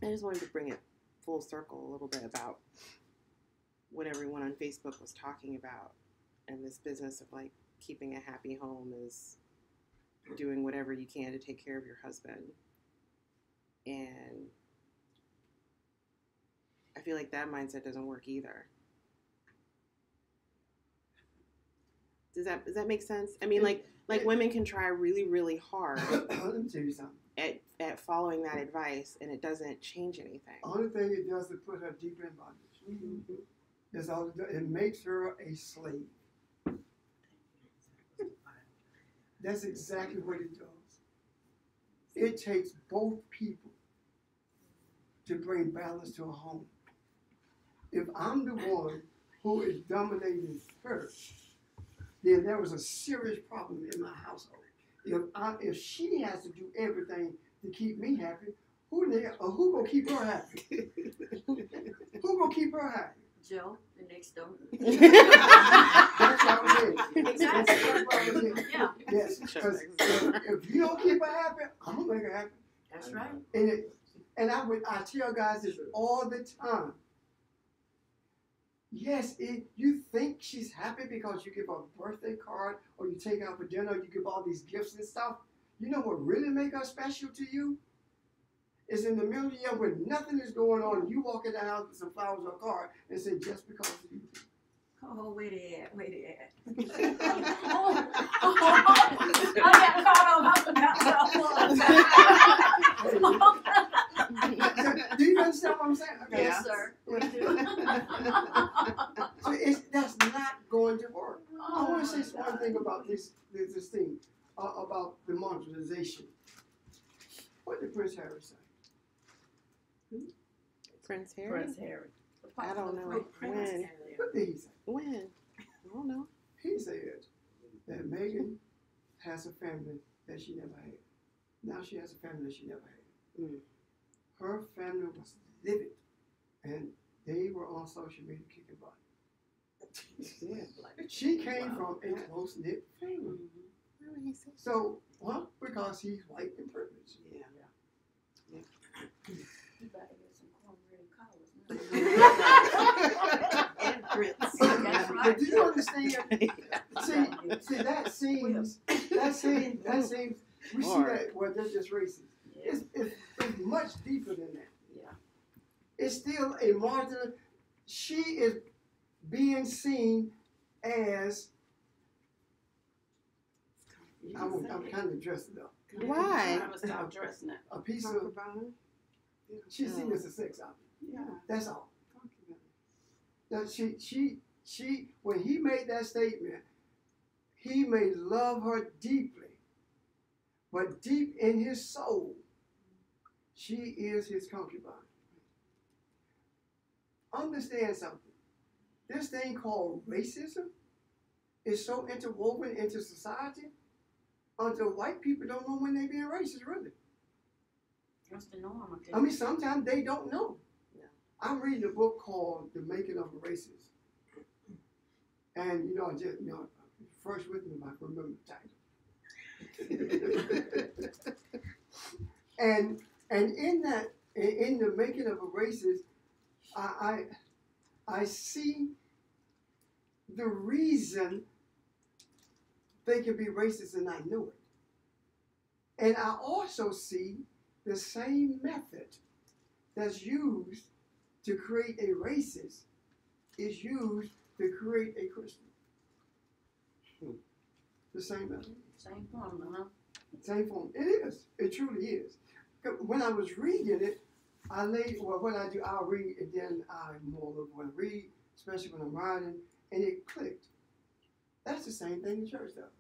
just wanted to bring it full circle a little bit about what everyone on Facebook was talking about, and this business of like keeping a happy home is doing whatever you can to take care of your husband. And I feel like that mindset doesn't work either. Does that make sense? I mean, like women can try really, really hard let me tell you something. at following that advice, and it doesn't change anything. Only thing it does is put her deeper in bondage. Mm-hmm. That's all it does. It makes her a slave. That's exactly what it does. It takes both people to bring balance to a home. If I'm the one who is dominating her, then there was a serious problem in my household. If she has to do everything to keep me happy, who gonna keep her happy? Who gonna keep her happy? Joe, the next door. That's what I was saying. Exactly. That's what I was saying. Yeah, Yes, because if you don't keep her happy, I'm gonna make her happy. that's right. And I tell guys this all the time. Yes, you think she's happy because you give her a birthday card or you take her out for dinner, you give all these gifts and stuff. You know what really make her special to you? Is in the middle of the year when nothing is going on, you walk in the house with some flowers or a card and say, just because of you. Oh, where they at? Where they at? I got caught up. Do you understand what I'm saying? Okay. Yes, sir. We do. So that's not going to work. I want to say one thing about this thing, about the monetization. What did Prince Harry say? Prince Harry? Prince Harry. I don't know. When? What did he say? When? I don't know. He said that Meghan has a family that she never had. Now she has a family that she never had. Mm. Her family was livid, and they were on social media kicking butt. She came from a close-knit family. Why would he say So, well, because he's white and privileged. You better get some cornbread collars. and Prince? That's right. But do you understand? See, that seems, we see that, well, that's just racist. It's much deeper than that. Yeah. It's still a martyr. She is being seen as, I'm kind of dressed it up. Why? I'm trying to stop dressing it. A piece of, Concubine? she's seen as a sex object. Yeah. That's all. That she, when he made that statement, he may love her deeply, but deep in his soul, she is his concubine. Understand something. This thing called racism is so interwoven into society until white people don't know when they're being racist, really. What's the norm? I mean, sometimes they don't know. Yeah. I'm reading a book called The Making of a Racist. And, first with me, I can remember the title. and in that, in The Making of a Racist, I see the reason they can be racist and not know it. And I also see the same method that's used to create a racist is used to create a Christian. The same method. Same formula, huh? Same form. It is. It truly is. When I was reading it, what I do, I'll read and then I more look when I read, especially when I'm writing, and it clicked. That's the same thing the church does.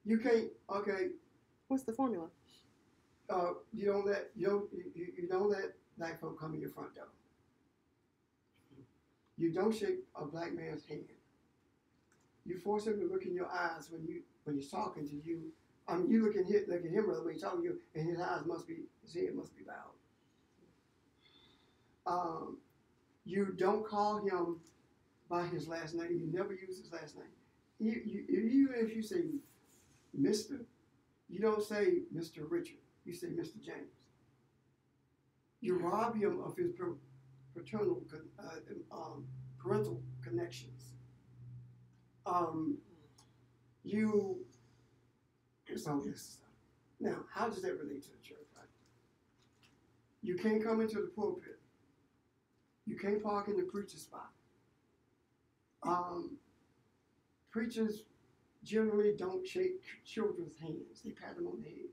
You can't, okay, What's the formula? you don't let black folk come in your front door. You don't shake a black man's hand. You force him to look in your eyes when he's talking to you. You look at him rather when he's talking to you, and his head must be bowed. You don't call him by his last name. You never use his last name. Even if you say Mr., you don't say Mr. Richard. You say Mr. James. You rob him of his parental connections. It's all this stuff. Now, how does that relate to the church, right? You can't come into the pulpit. You can't park in the preacher's spot. Preachers generally don't shake children's hands. They pat them on the head.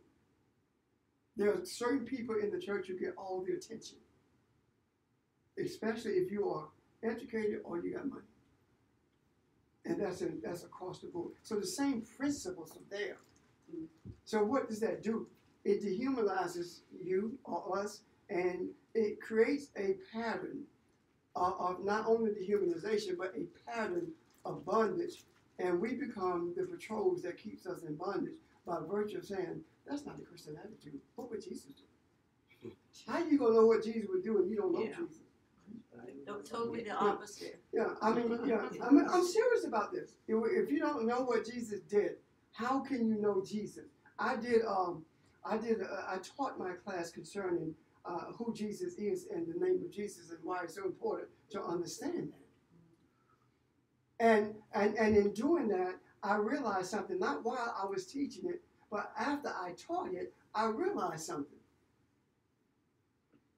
There are certain people in the church who get all the attention, especially if you are educated or you got money. And that's across the board. So the same principles are there. So what does that do? It dehumanizes you or us, and it creates a pattern of not only dehumanization, but a pattern of bondage. And we become the patrols that keeps us in bondage by virtue of saying, that's not a Christian attitude. What would Jesus do? How you going to know what Jesus would do if you don't know Jesus? Totally the opposite. I'm serious about this. If you don't know what Jesus did, how can you know Jesus? I taught my class concerning who Jesus is and the name of Jesus and why it's so important to understand that. And in doing that, I realized something, not while I was teaching it, but after I taught it, I realized something.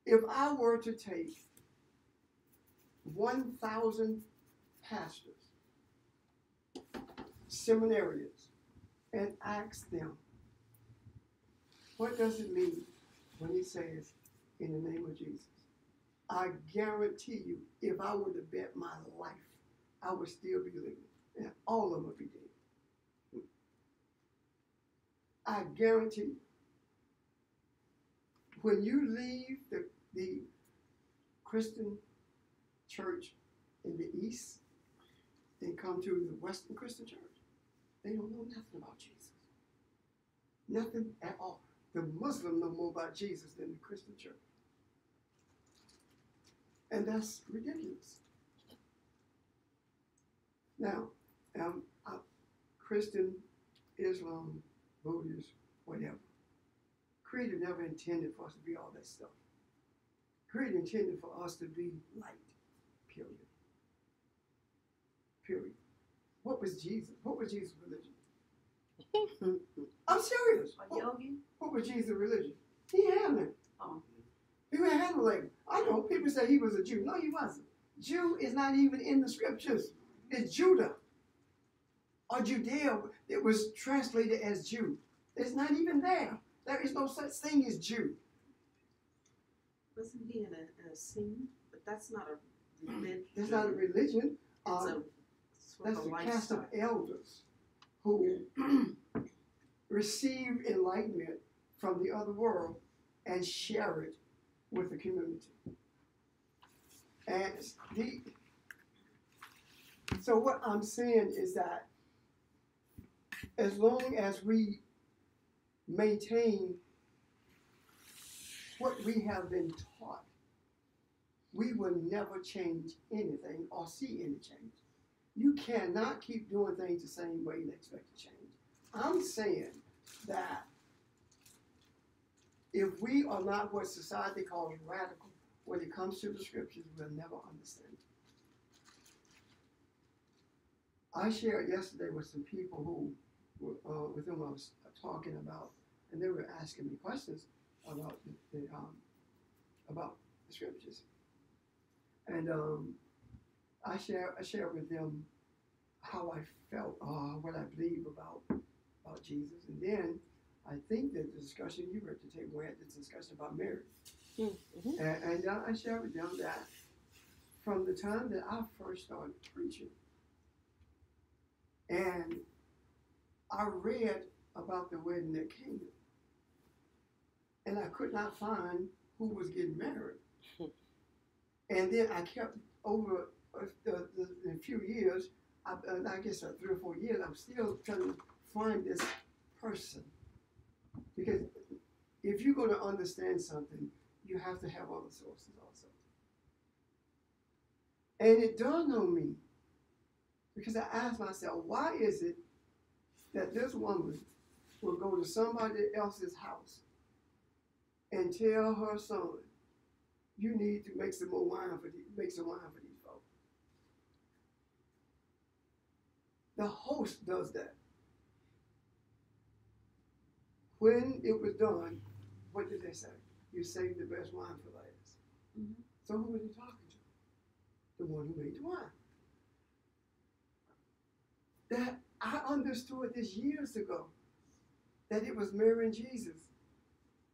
If I were to take 1,000 pastors, seminarians, and ask them, what does it mean when he says, in the name of Jesus? I guarantee you, if I were to bet my life, I would still be living, and all of them would be dead. I guarantee you, when you leave the Christian church in the East and come to the Western Christian church, they don't know nothing about Jesus. Nothing at all. The Muslim know more about Jesus than the Christian church. And that's ridiculous. Now, Christian, Islam, Buddhist, whatever. Creator never intended for us to be all that stuff. Creator intended for us to be light, period. Period. What was Jesus? What was Jesus' religion? I'm serious. A yogi? What was Jesus' religion? He had none. Oh. He had no label. I know people say he was a Jew. No, he wasn't. Jew is not even in the scriptures. It's Judah. Or Judea. It was translated as Jew. It's not even there. There is no such thing as Jew. Wasn't he in a scene? But that's not a religion. That's not a religion. That's a caste of elders who receive enlightenment from the other world and share it with the community. And so what I'm saying is that as long as we maintain what we have been taught, we will never change anything or see any change. You cannot keep doing things the same way and expect to change. I'm saying that if we are not what society calls radical when it comes to the scriptures, we'll never understand it. I shared yesterday with some people who, with whom I was talking about, and they were asking me questions about the scriptures. And I shared with them how I felt, what I believe about Jesus. And then I think that the discussion you were to take, we had this discussion about marriage. Mm-hmm. And I shared with them that from the time that I first started preaching, and I read about the wedding at Cana, and I could not find who was getting married. And then I kept over a few years, I guess 3 or 4 years, I'm still trying to find this person. Because if you're going to understand something, you have to have other sources also. And it dawned on me Because I asked myself, why is it that this woman will go to somebody else's house and tell her son, you need to make some more wine for these folks? The host does that. When it was done, what did they say? You saved the best wine for last. Mhm. So who was he talking to? The one who made the wine. That I understood this years ago, that it was Mary and Jesus,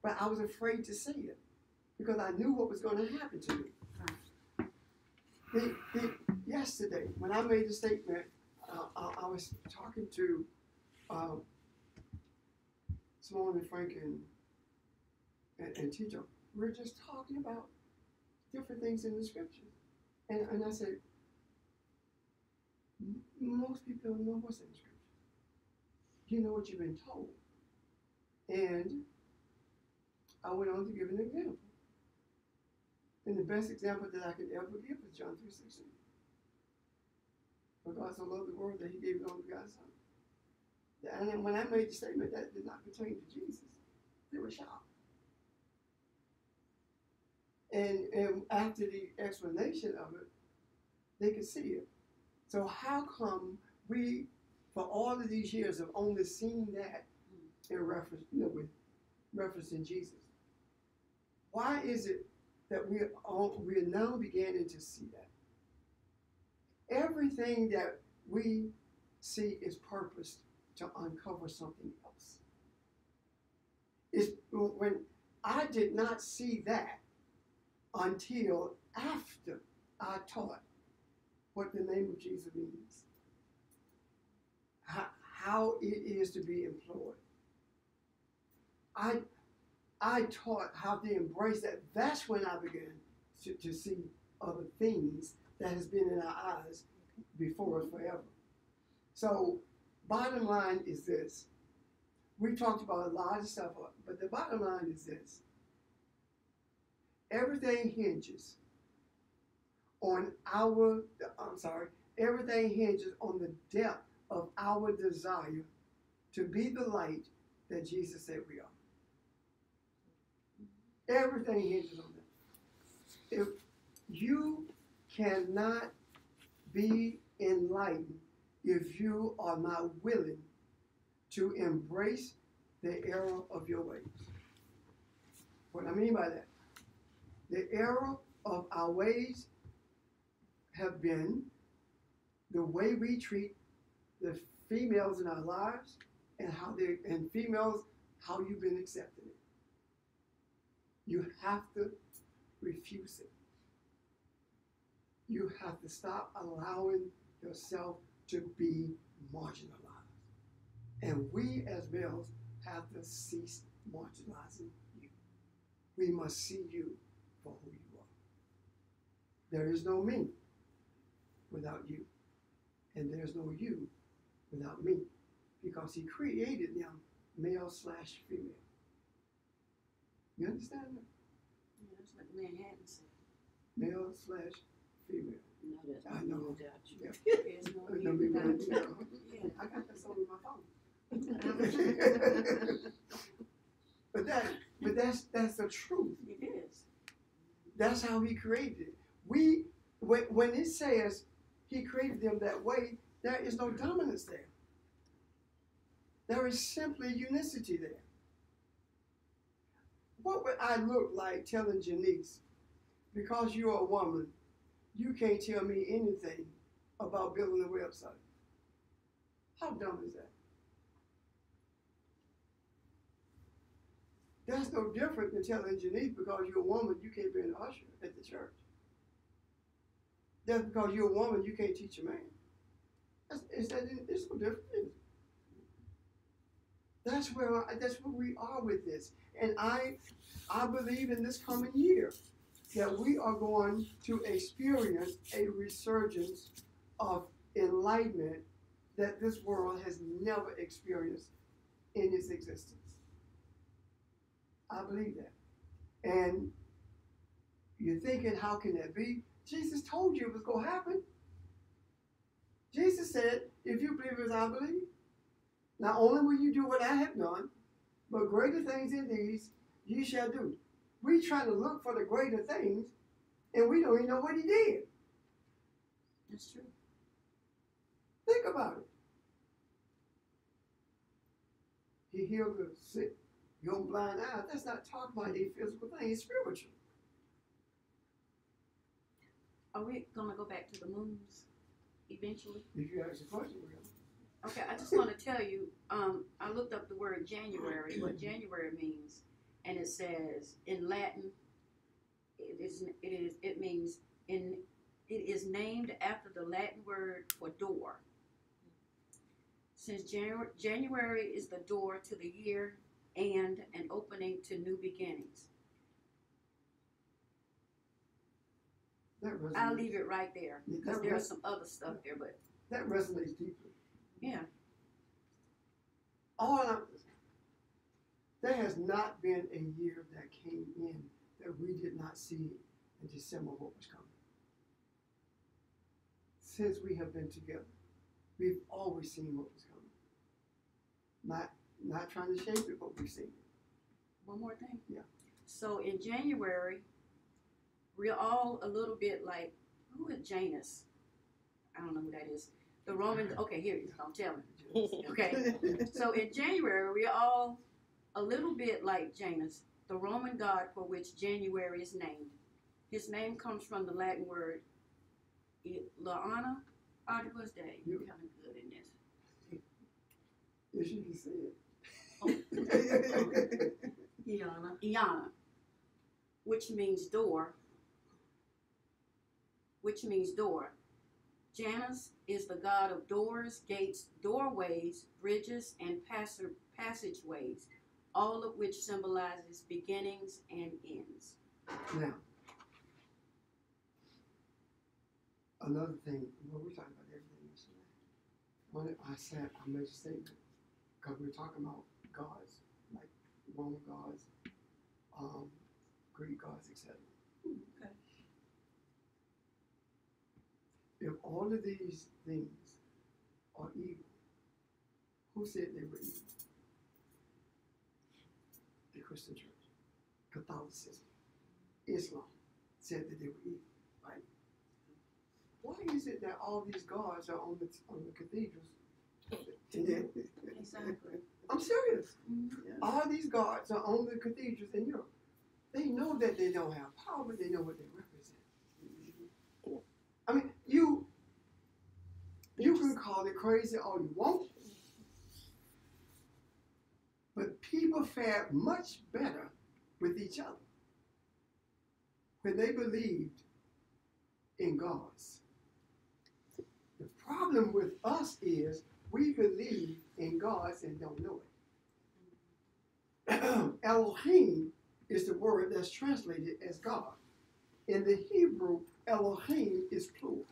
but I was afraid to say it because I knew what was going to happen to me. Yesterday, when I made the statement, I was talking to Simone and Frank and Tito. We were just talking about different things in the scriptures. And I said, most people don't know what's in the scripture. You know what you've been told. And I went on to give an example. And the best example that I could ever give is John 3:16. For God so loved the world that he gave his only begotten son. And then when I made the statement, that did not pertain to Jesus. They were shocked. And after the explanation of it, they could see it. So how come we, for all of these years, have only seen that in reference, with reference in Jesus? Why is it that we are now beginning to see that? Everything that we see is purposed to uncover something else. When I did not see that until after I taught what the name of Jesus means, how it is to be employed. I taught how to embrace that. That's when I began to see other things that has been in our eyes before us forever. So, bottom line is this. We talked about a lot of stuff, but the bottom line is this. Everything hinges on everything hinges on the depth of our desire to be the light that Jesus said we are. Everything hinges on that. If you cannot be enlightened if you are not willing to embrace the error of your ways. What I mean by that, the error of our ways have been the way we treat the females in our lives and females, how you've been accepting it. You have to refuse it. You have to stop allowing yourself to be marginalized. And we as males have to cease marginalizing you. We must see you for who you are. There is no me without you. And there's no you without me. Because he created them male/female. You understand that? Yeah, that's what Manhattan said. Male/female. No, there's I no know. doubt you. Yeah. There's no No, you we without won't, you. yeah. I got that song on my phone. but that's the truth. It is. That's how he created it. When it says he created them that way, there is no dominance there. There is simply unicity there. What would I look like telling Janice, because you're a woman, you can't tell me anything about building a website? How dumb is that? That's no different than telling Janice, because you're a woman, you can't be an usher at the church. That's because you're a woman, you can't teach a man. It's no different. That's where we are with this. And I believe in this coming year that we are going to experience a resurgence of enlightenment that this world has never experienced in its existence. I believe that. And you're thinking, how can that be? Jesus told you it was going to happen. Jesus said, if you believe as I believe, not only will you do what I have done, but greater things than these you shall do. We try to look for the greater things, and we don't even know what he did. That's true. Think about it. He healed the sick, your blind eye. That's not talking about a physical thing, it's spiritual. Are we gonna go back to the moons eventually? If you ask a question, we're gonna. Okay, I just want to tell you, I looked up the word January, what January means, and it says in Latin, it means it is named after the Latin word for door. Since January is the door to the year and an opening to new beginnings. That resonates. I'll leave it right there because That there's some other stuff there, but That resonates deeply. yeah. There has not been a year that came in that we did not see in December what was coming. Since we have been together, we've always seen what was coming. Not trying to shape it, but we've seen it. One more thing. Yeah. So in January, we're all a little bit like, who is Janus? I don't know who that is. The Roman, okay, here, don't tell me. Okay. So in January, we're all a little bit like Janus, the Roman god for which January is named. His name comes from the Latin word Laana. Articles Day. You're kind of good in this. Yes, you can see it. Iana, which means door. Janus is the god of doors, gates, doorways, bridges, and passageways, all of which symbolizes beginnings and ends. Now, another thing, well, we're talking about everything yesterday. When I made a statement, because we were talking about gods, like Roman gods, Greek gods, etc. Okay. If all of these things are evil, who said they were evil? The Christian Church, Catholicism, Islam said that they were evil, right? Why is it that all these gods are on the cathedrals? Exactly. I'm serious. Mm-hmm. All these gods are on the cathedrals in Europe. They know that they don't have power, but they know what they represent. I mean, you can call it crazy all you want, but people fared much better with each other when they believed in gods. The problem with us is we believe in gods and don't know it. Elohim is the word that's translated as God. In the Hebrew, Elohim is plural.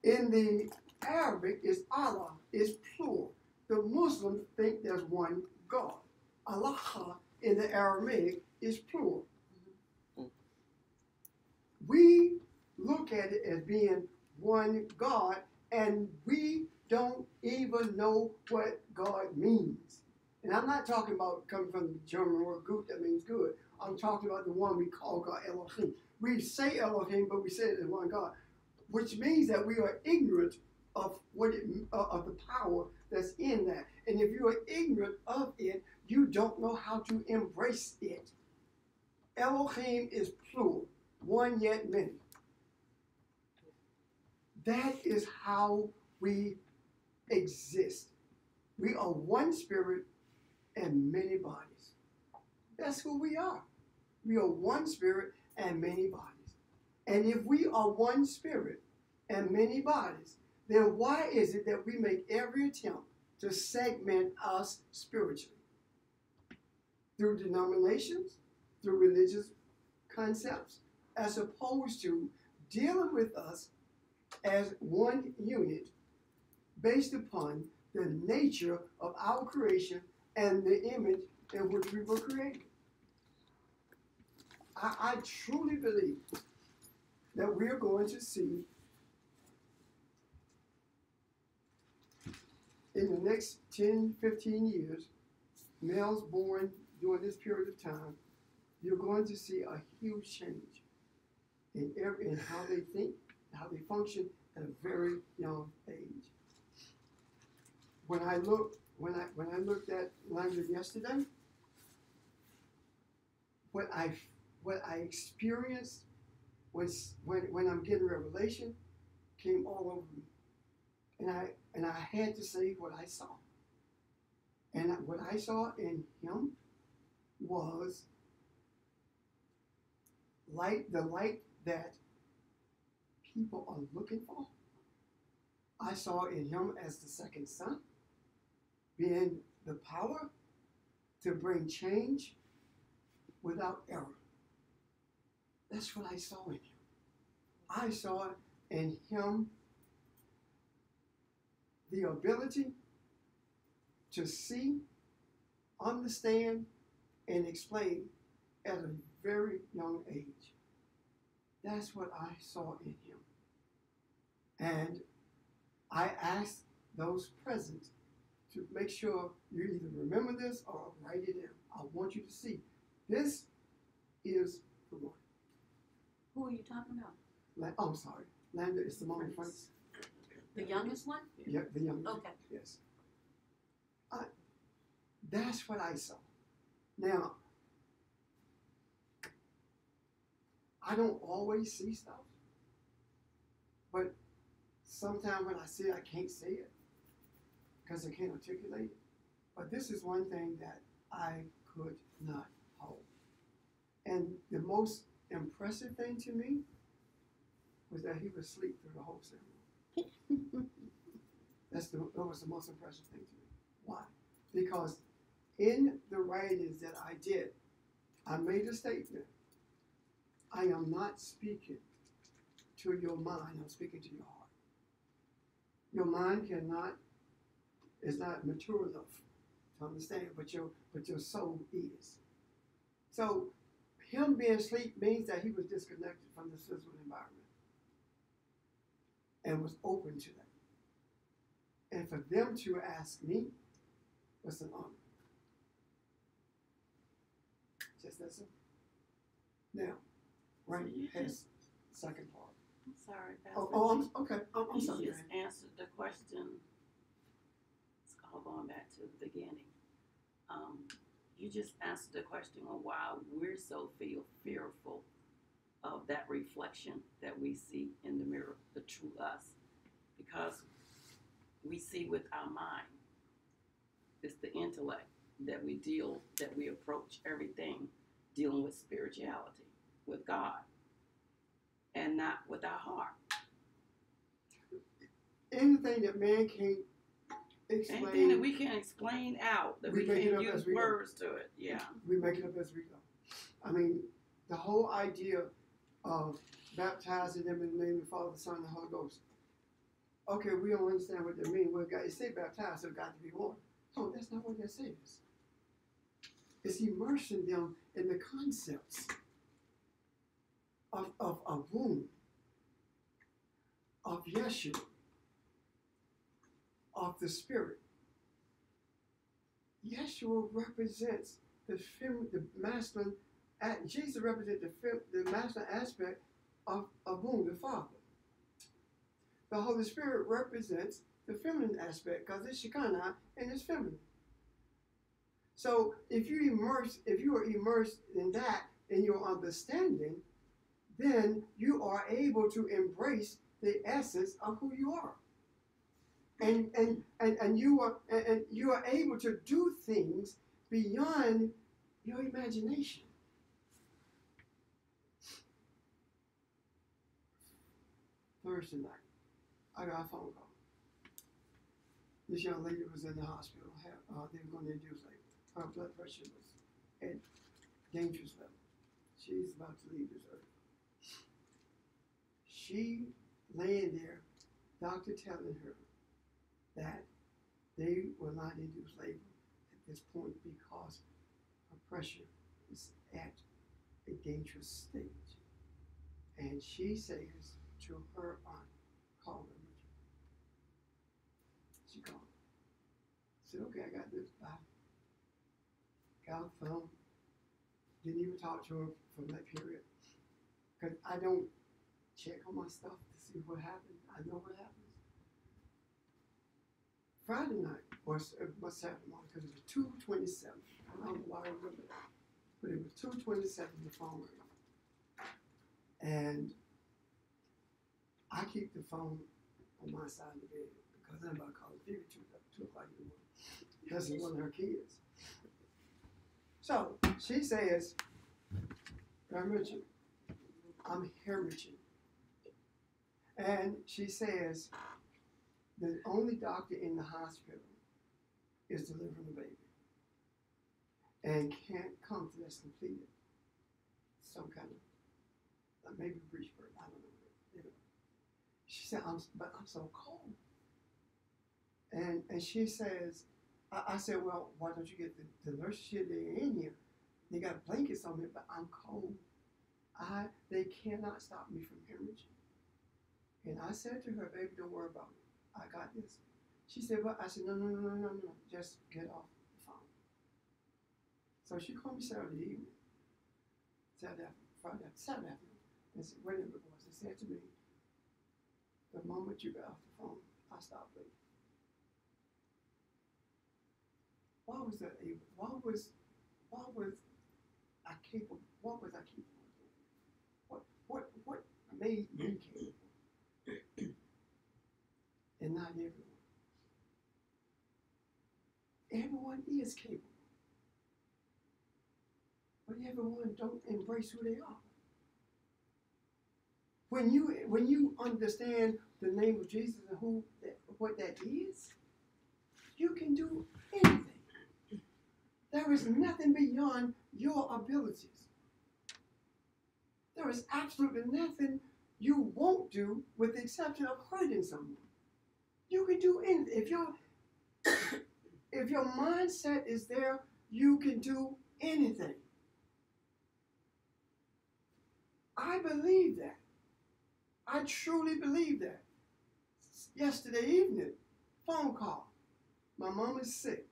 In the Arabic, is Allah, is plural. The Muslims think there's one God. Allah in the Aramaic is plural. We look at it as being one God, and we don't even know what God means. And I'm not talking about coming from the German word gut, that means good. I'm talking about the one we call God, Elohim. We say Elohim, but we say it as one God, which means that we are ignorant of of the power that's in that. And if you are ignorant of it, you don't know how to embrace it. Elohim is plural, one yet many. That is how we exist. We are one spirit and many bodies. That's who we are. We are one spirit and many bodies. And if we are one spirit and many bodies, then why is it that we make every attempt to segment us spiritually? Through denominations, through religious concepts, as opposed to dealing with us as one unit based upon the nature of our creation and the image in which we were created. I truly believe that we're going to see in the next 10, 15 years, males born during this period of time, you're going to see a huge change in how they think, how they function at a very young age. When I looked at Landry yesterday, what I experienced was when I'm getting revelation came all over me, and I had to say what I saw, and what I saw in him was the light that people are looking for. I saw in him as the second son, being the power to bring change without error. That's what I saw in him. I saw in him the ability to see, understand, and explain at a very young age. That's what I saw in him. And I asked those present to make sure you either remember this or write it in. I want you to see. This is the one. Who are you talking about? I'm sorry. Landa is Simone Franks. The youngest one? Yeah, the youngest. Okay. Yes. That's what I saw. Now, I don't always see stuff, but sometimes when I see it, I can't say it because I can't articulate it. But this is one thing that I could not hold. And the most impressive thing to me was that he was asleep through the whole ceremony. That was the most impressive thing to me. Why? Because in the writings that I did, I made a statement. I am not speaking to your mind, I'm speaking to your heart. Your mind is not mature enough to understand, but your soul is. So him being asleep means that he was disconnected from the physical environment and was open to that. And for them to ask me was an honor. Just that simple. Now, right, has second part. I'm sorry, Okay. I'm you sorry. just answered the question. It's all going back to the beginning. You just answered the question on why we're so fearful of that reflection that we see in the mirror, the true us, because we see with our mind. It's the intellect that we approach everything dealing with spirituality, with God, and not with our heart. Anything that man can't explain. Anything that we can explain out, that we make it can up use as we go. words to it. Yeah. We make it up as we go. I mean, the whole idea of baptizing them in the name of the Father, the Son, and the Holy Ghost. Okay, we don't understand what that means. Well, it say baptized, so it got to be water. No, that's not what that says. It's immersing them in the concepts of a womb, of Yeshua, of the Spirit. Yeshua represents the masculine. Jesus represents the masculine aspect of womb, the Father. The Holy Spirit represents the feminine aspect because it's Shekinah and it's feminine. So if you are immersed in that in your understanding, then you are able to embrace the essence of who you are. And you are able to do things beyond your imagination. Thursday night, I got a phone call. This young lady was in the hospital. They were going to induce labor. Her blood pressure was at dangerous level. She's about to leave this earth. She laying there, doctor telling her that they will not induce labor at this point because her pressure is at a dangerous stage. And she says to her aunt, call her. She called. said, okay, I got this. Bye. Got off the phone. Didn't even talk to her from that period. Because I don't check on my stuff to see what happened. I know what happens. Friday night was Saturday morning because it was 2:27. I don't know why I remember that. But it was 2:27 the phone rang. And I keep the phone on my side of the bed because I'm about to call it 2 o'clock in the morning. Because it's one of her kids. So she says, hemorrhaging. I'm hemorrhaging. And she says, the only doctor in the hospital is delivering the baby. And can't come till that's completed. Some kind of, maybe breech birth, I don't know. You know. She said, but I'm so cold. And she says, I said, well, why don't you get the nurse shit in here? They got blankets on me, but I'm cold. They cannot stop me from hemorrhaging. And I said to her, baby, don't worry about it. I got this. She said, well, I said, no, just get off the phone. So she called me Saturday evening, Saturday afternoon, and said, whatever it was, and said to me, the moment you got off the phone, I stopped bleeding. Why was that able? What was I capable of doing? What made me capable? And not everyone. Everyone is capable. But everyone don't embrace who they are. When you understand the name of Jesus and what that is, you can do anything. There is nothing beyond your abilities. There is absolutely nothing you won't do with the exception of hurting someone. You can do anything. If your mindset is there, you can do anything. I believe that. I truly believe that. Yesterday evening, phone call. My mom is sick.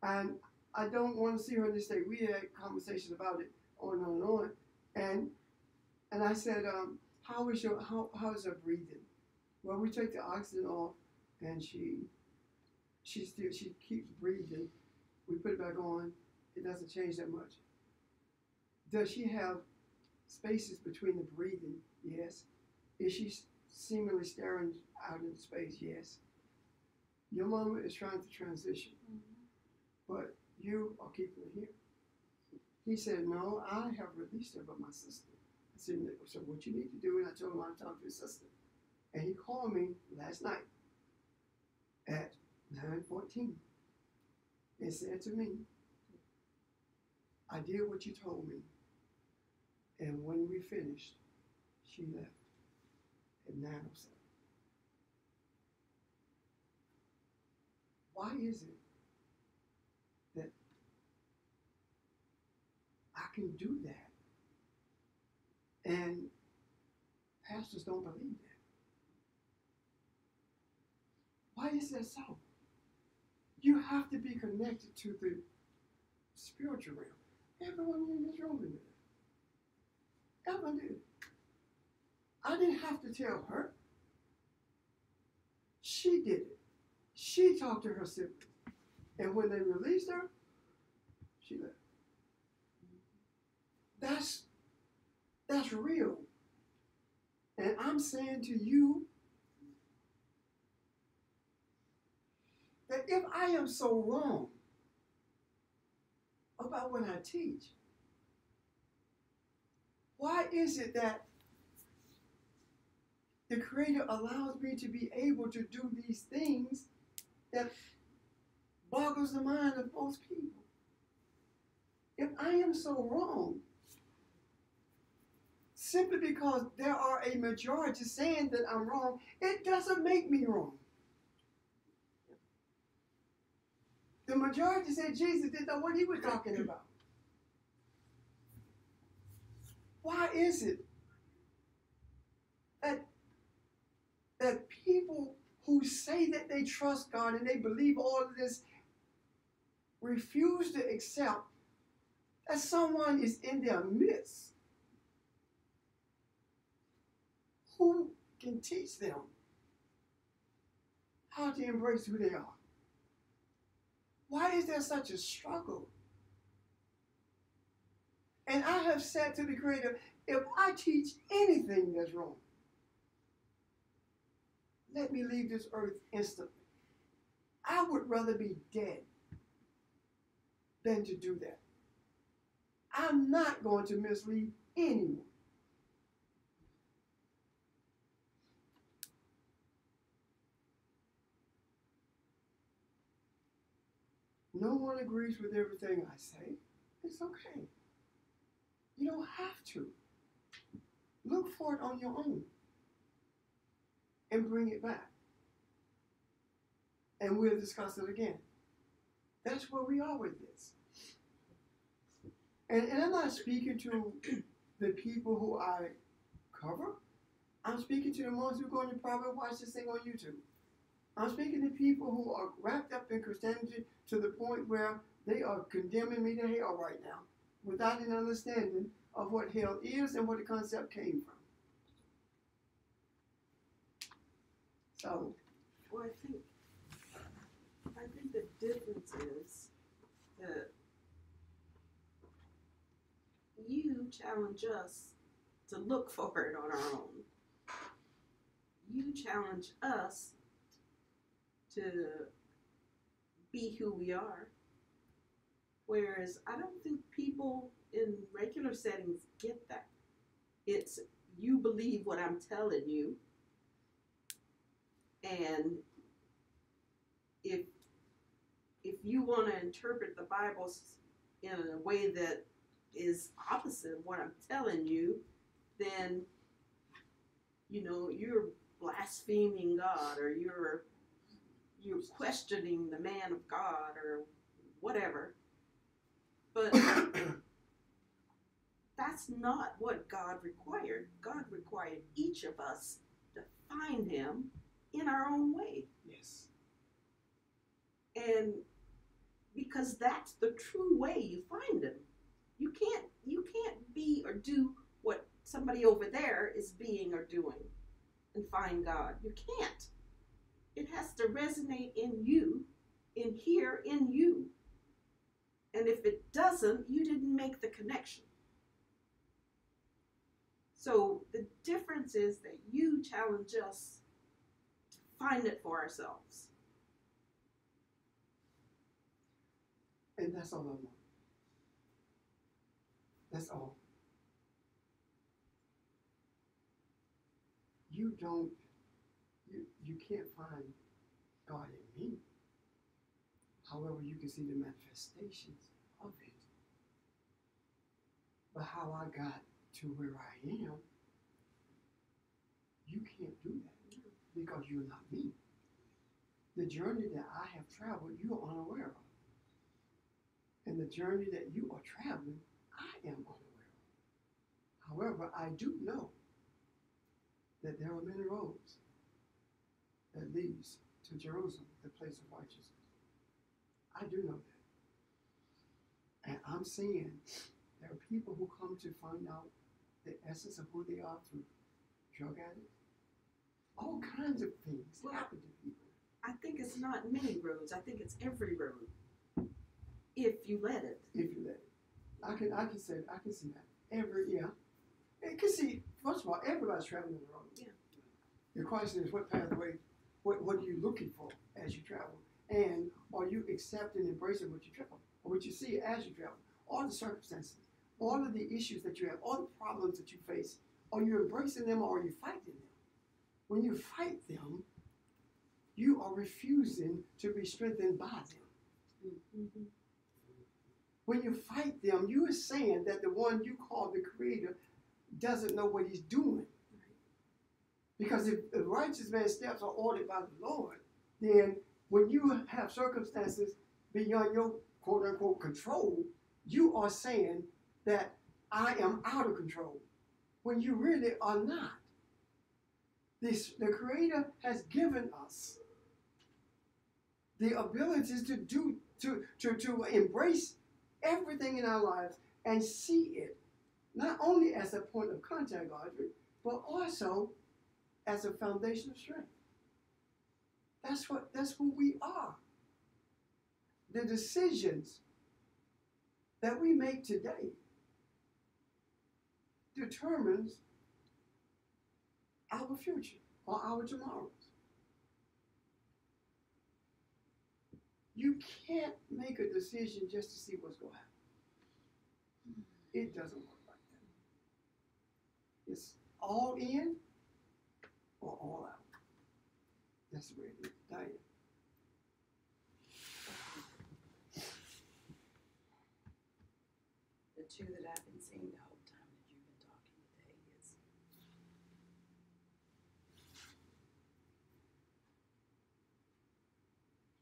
And I don't want to see her in this state. We had conversations about it on and on. And I said, how is her breathing? Well, we take the oxygen off and she keeps breathing. We put it back on. It doesn't change that much. Does she have spaces between the breathing? Yes. Is she seemingly staring out into space? Yes. Your mama is trying to transition, but you are keeping her here. He said, no, I have released her, but my sister. I said, so what you need to do, and I told him I talked to his sister. And he called me last night at 9:14 and said to me, I did what you told me. And when we finished, she left at 9:07. Why is it that I can do that and pastors don't believe that? Why is that so? You have to be connected to the spiritual realm. Everyone in this room did it. Everyone did it. I didn't have to tell her. She did it. She talked to her siblings. And when they released her, she left. That's real. And I'm saying to you that if I am so wrong about what I teach, why is it that the Creator allows me to be able to do these things that boggles the mind of most people? If I am so wrong, simply because there are a majority saying that I'm wrong, it doesn't make me wrong. The majority said Jesus didn't know what he was talking about. Why is it that people who say that they trust God and they believe all of this refuse to accept that someone is in their midst who can teach them how to embrace who they are. Why is there such a struggle? And I have said to the Creator, if I teach anything that's wrong, let me leave this earth instantly. I would rather be dead than to do that. I'm not going to mislead anyone. No one agrees with everything I say. It's okay. You don't have to. Look for it on your own and bring it back. And we'll discuss it again. That's where we are with this. And I'm not speaking to the people who I cover. I'm speaking to the ones who go and probably watch this thing on YouTube. I'm speaking to people who are wrapped up in Christianity to the point where they are condemning me to hell right now without an understanding of what hell is and where the concept came from. So, Well, I think the difference is that you challenge us to look for it on our own. You challenge us to be who we are. Whereas I don't think people in regular settings get that. It's you believe what I'm telling you, and if you want to interpret the Bible in a way that is opposite of what I'm telling you, then you're blaspheming God, or you're questioning the man of God, or whatever. But that's not what God required. God required each of us to find him in our own way. yes. And because that's the true way you find him. You can't be or do what somebody over there is being or doing and find God. You can't. It has to resonate in you, in here, in you. And if it doesn't, you didn't make the connection. So the difference is that you challenge us to find it for ourselves. And that's all I want. That's all. You can't find God in me. However, you can see the manifestations of it. But how I got to where I am, you can't do that because you're not me. The journey that I have traveled, you are unaware of. And the journey that you are traveling, I am unaware of. However, I do know that there are many roads that leads to Jerusalem, the place of righteousness. I do know that. And I'm seeing there are people who come to find out the essence of who they are through drug addicts. All kinds of things happen to people. I think it's not many roads. I think it's every road. If you let it. If you let it. I can see that. Because see, first of all, everybody's traveling the road. Yeah. The question is what pathway, what are you looking for as you travel? And are you accepting and embracing what you travel, or what you see as you travel? All the circumstances, all of the issues that you have, all the problems that you face, are you embracing them or are you fighting them? When you fight them, you are refusing to be strengthened by them. Mm-hmm. When you fight them, you are saying that the one you call the Creator doesn't know what he's doing. Because if the righteous man's steps are ordered by the Lord, then when you have circumstances beyond your quote-unquote control, you are saying that I am out of control, when you really are not. The Creator has given us the abilities to do to embrace everything in our lives and see it not only as a point of contact, Audrey, but also as a foundation of strength. That's who we are. The decisions that we make today determines our future or our tomorrows. You can't make a decision just to see what's going to happen. It doesn't work like that. It's all in or all out. That's the way it is. Diane. The two that I've been seeing the whole time that you've been talking today is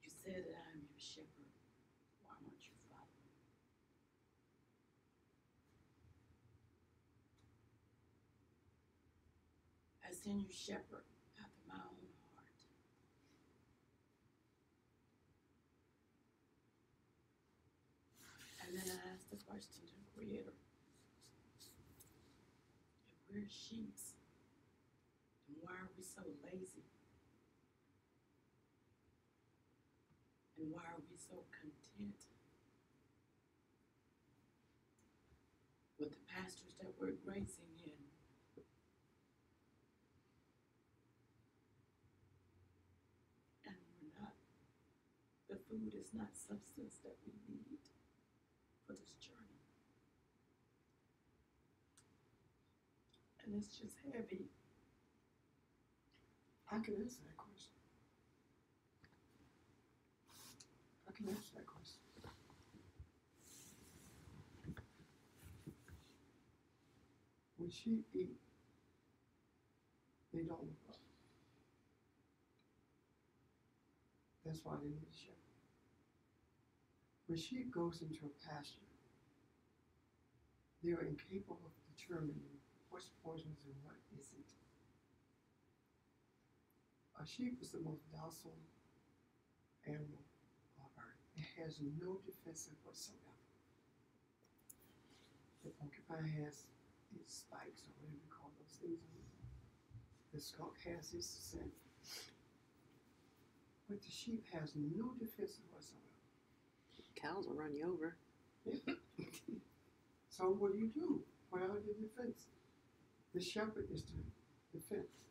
you said that I'm your shepherd. Why aren't you following? I send you shepherd after my own heart. And then I asked the question to the Creator. If we're sheep, then why are we so lazy? And why are we so content with the pastures that we're grazing in? And we're not, the food is not substance that we need for this journey. And it's just heavy. I can answer that question. I can answer that question. When sheep eat, they don't look up. That's why they need a shepherd. When sheep goes into a pasture, they are incapable of determining what's poisonous and what isn't. A sheep is the most docile animal on earth. It has no defensive whatsoever. The porcupine has its spikes, or whatever you call those things. The skunk has its scent. But the sheep has no defensive whatsoever. Cows will run you over. So what do? What are the defense? The shepherd is the defense.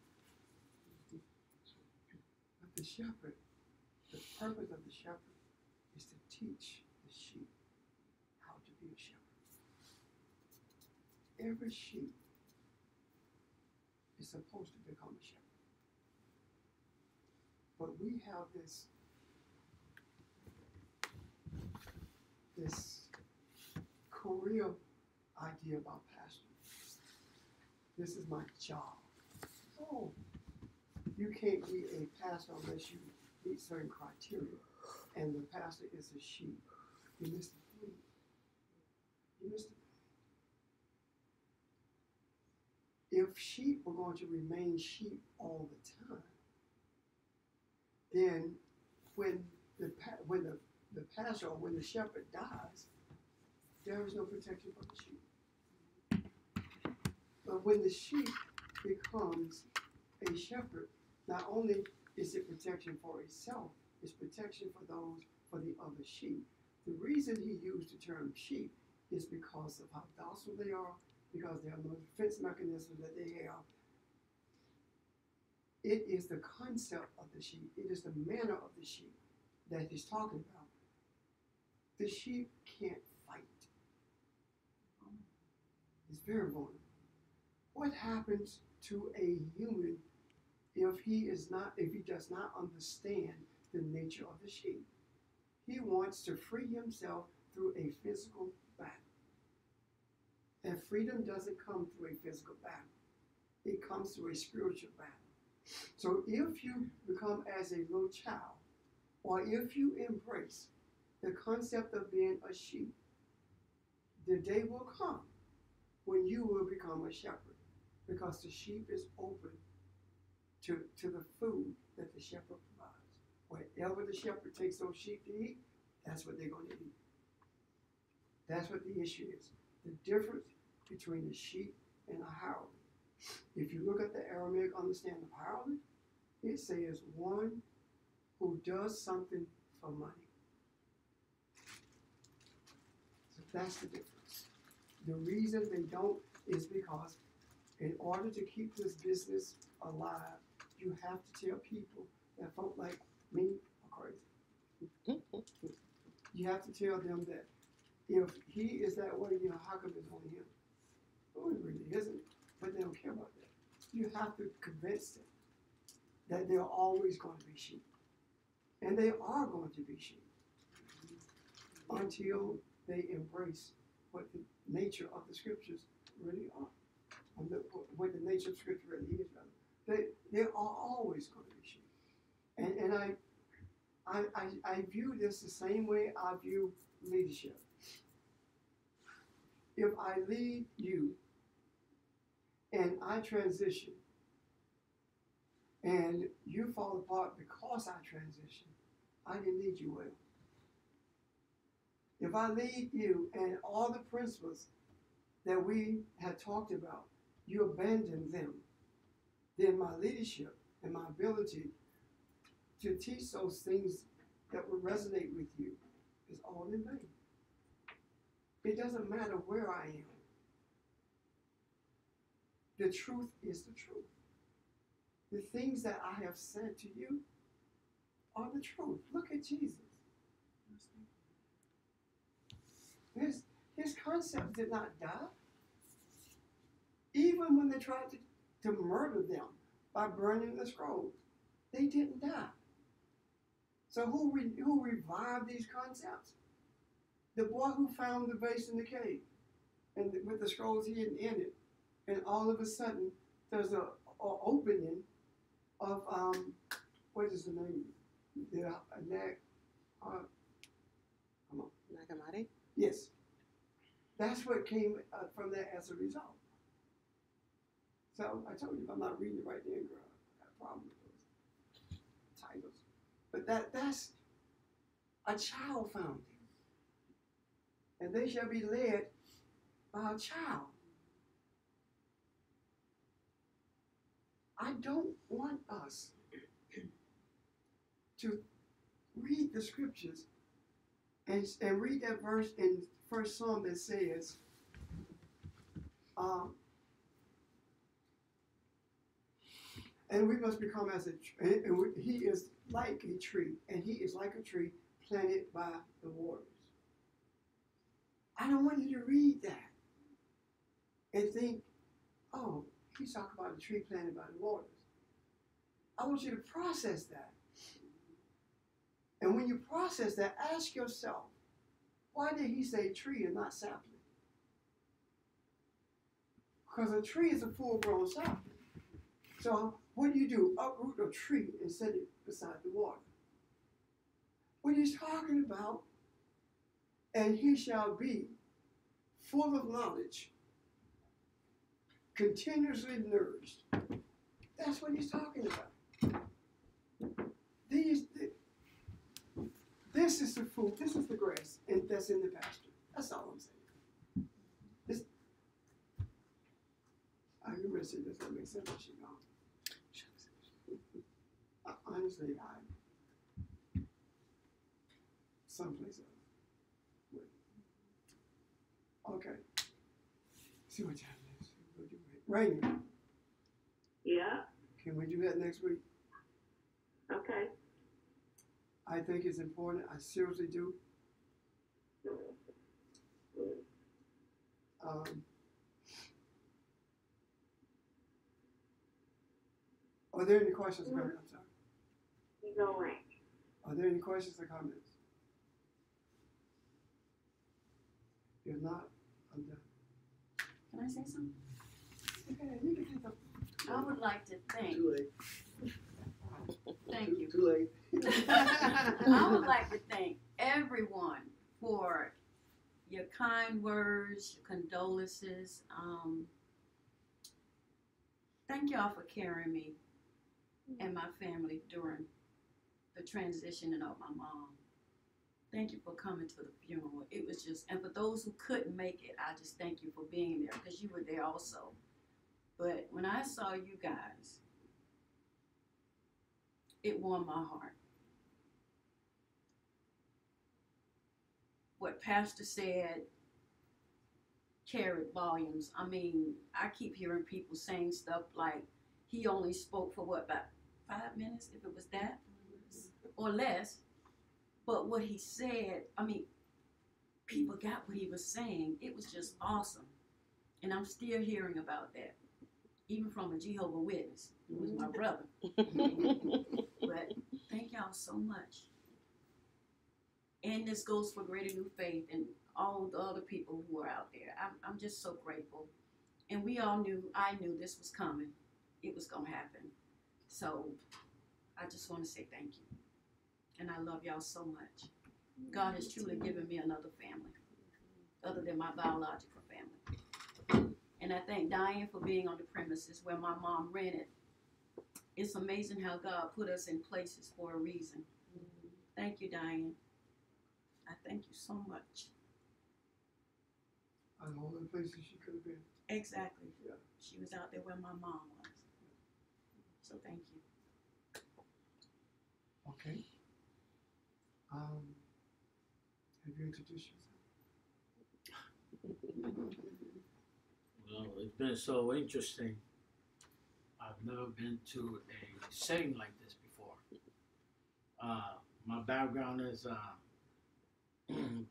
But the shepherd, the purpose of the shepherd is to teach the sheep how to be a shepherd. Every sheep is supposed to become a shepherd. But we have this career idea about pastor. This is my job. Oh, you can't be a pastor unless you meet certain criteria. And the pastor is a sheep. You missed the point. You missed the point. If sheep were going to remain sheep all the time, then when the pastor or when the shepherd dies, there is no protection for the sheep. But when the sheep becomes a shepherd, not only is it protection for itself, it's protection for the other sheep. The reason he used the term sheep is because of how docile they are, because there are no defense mechanisms that they have. It is the concept of the sheep. It is the manner of the sheep that he's talking about. The sheep can't fight. It's very vulnerable. What happens to a human if he does not understand the nature of the sheep? He wants to free himself through a physical battle. And freedom doesn't come through a physical battle. It comes through a spiritual battle. So if you become as a little child, or if you embrace the concept of being a sheep, the day will come when you will become a shepherd, because the sheep is open to the food that the shepherd provides. Wherever the shepherd takes those sheep to eat, that's what they're going to eat. That's what the issue is. The difference between a sheep and a hireling. If you look at the Aramaic understanding of hireling, it says one who does something for money. So that's the difference. The reason they don't is because in order to keep this business alive, you have to tell people that folk like me are crazy. You have to tell them that if he is that way, how come it's only him? Oh, it really isn't, but they don't care about that. You have to convince them that they're always going to be sheep. And they are going to be sheep until they embrace what the nature of the scriptures really are. What the nature of scripture really is, rather. They are always going to be sheep. And I view this the same way I view leadership. If I lead you and I transition and you fall apart because I transition, I didn't lead you well. If I lead you and all the principles that we had talked about, you abandon them, then my leadership and my ability to teach those things that will resonate with you is all in vain. It doesn't matter where I am. The truth is the truth. The things that I have said to you are the truth. Look at Jesus. His concept did not die. Even when they tried to murder them by burning the scrolls, they didn't die. So who revived these concepts? The boy who found the vase in the cave, and with the scrolls hidden in it, and all of a sudden there's a opening of what is the name? Nagamati? Yes, that's what came from that as a result. So I told you, if I'm not reading it right there, girl, I got a problem with those titles. But that's a child found it, and they shall be led by a child. I don't want us to read the scriptures and read that verse in First Psalm that says, and we must become as he is like a tree, and he is like a tree planted by the waters. I don't want you to read that and think, oh, he's talking about a tree planted by the waters. I want you to process that. And when you process that, ask yourself, why did he say tree and not sapling? Because a tree is a full-grown sapling. So what do? Uproot a tree and set it beside the water. What he's talking about, and he shall be full of knowledge, continuously nourished. That's what he's talking about. This is the food, this is the grass, and that's in the pasture. That's all I'm saying. I remember saying this doesn't make sense, but she gone. Honestly, someplace else. Okay. See what time it is. We'll do it. Rainy. Yeah, Can we do that next week? okay. I think it's important. I seriously do. Are there any questions or comments? I'm sorry. No way. Are there any questions or comments? If not, I'm done. Can I say something? Okay, you can take the. I would like to thank. Too late. Thank you. Too late. I would like to thank everyone for your kind words, your condolences. Thank y'all for carrying me and my family during the transitioning of my mom. Thank you for coming to the funeral. It was just, and for those who couldn't make it, I just thank you for being there because you were there also. But when I saw you guys, it warmed my heart. What Pastor said carried volumes. I mean, I keep hearing people saying stuff like he only spoke for what, about 5 minutes, if it was that, or less. But what he said, I mean, people got what he was saying. It was just awesome. And I'm still hearing about that, even from a Jehovah's Witness, who was my brother. But thank y'all so much. And this goes for Greater New Faith and all the other people who are out there. I'm just so grateful. And we all knew, I knew this was coming. It was going to happen. So I just want to say thank you. And I love y'all so much. God has truly given me another family, other than my biological family. And I thank Diane for being on the premises where my mom rented. It's amazing how God put us in places for a reason. Thank you, Diane. I thank you so much. And all the places she could have been. Exactly. Yeah. She was out there where my mom was. So thank you. Okay. Have you introduced yourself? Well, it's been so interesting. I've never been to a setting like this before. My background is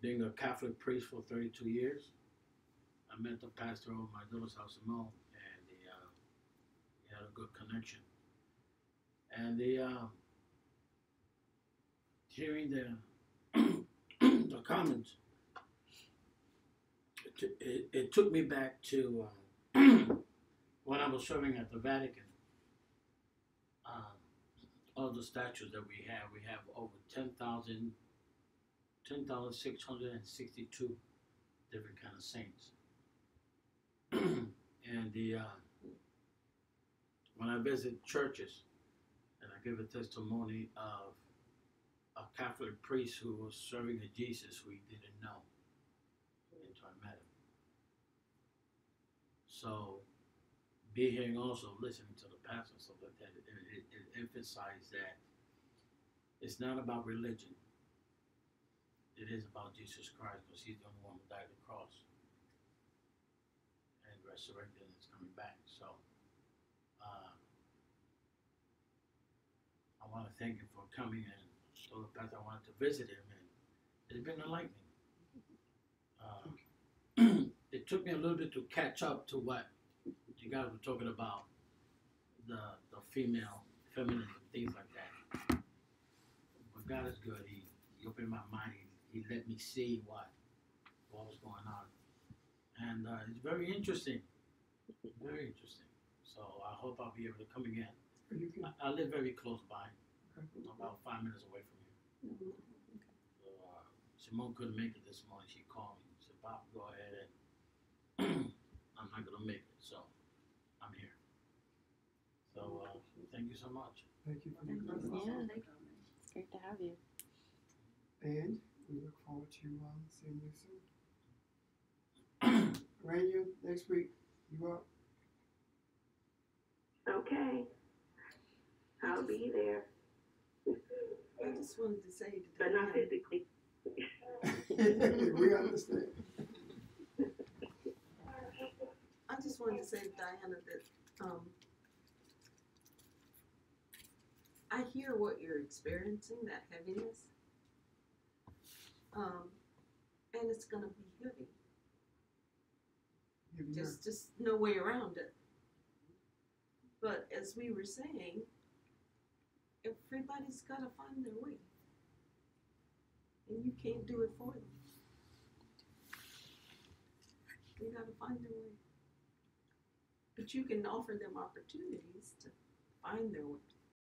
being a Catholic priest for 32 years. I met the pastor of my daughter's house in Mo, and he had a good connection. And hearing the comments, it took me back to when I was serving at the Vatican. All the statues that we have over 10,662 different kind of saints. And when I visit churches and I give a testimony of a Catholic priest who was serving a Jesus we didn't know until I met him. So, being also listening to the pastor and stuff like that, it emphasized that it's not about religion. It is about Jesus Christ, because he's the only one who died on the cross and resurrected and is coming back. So, I want to thank him for coming and told the pastor I wanted to visit him, and it's been enlightening. It took me a little bit to catch up to what you guys were talking about, the female, feminine, things like that. But God is good. He opened my mind. He let me see what was going on. And it's very interesting. Very interesting. So I hope I'll be able to come again. I live very close by. About 5 minutes away from here. So, Simone couldn't make it this morning. She called me and said, "Bob, go ahead and I'm not going to make it, so I'm here." So thank you so much. Thank you for your presence. Yeah, it's great to have you. And we look forward to seeing you soon. Rania, next week, you up? Okay. I'll be there. I just wanted to say to But not Diana, physically. We understand. I just wanted to say to Diana that I hear what you're experiencing, that heaviness, and it's gonna be heavy. Just no way around it. But as we were saying, everybody's got to find their way. And you can't do it for them. They got to find their way. But you can offer them opportunities to find their way.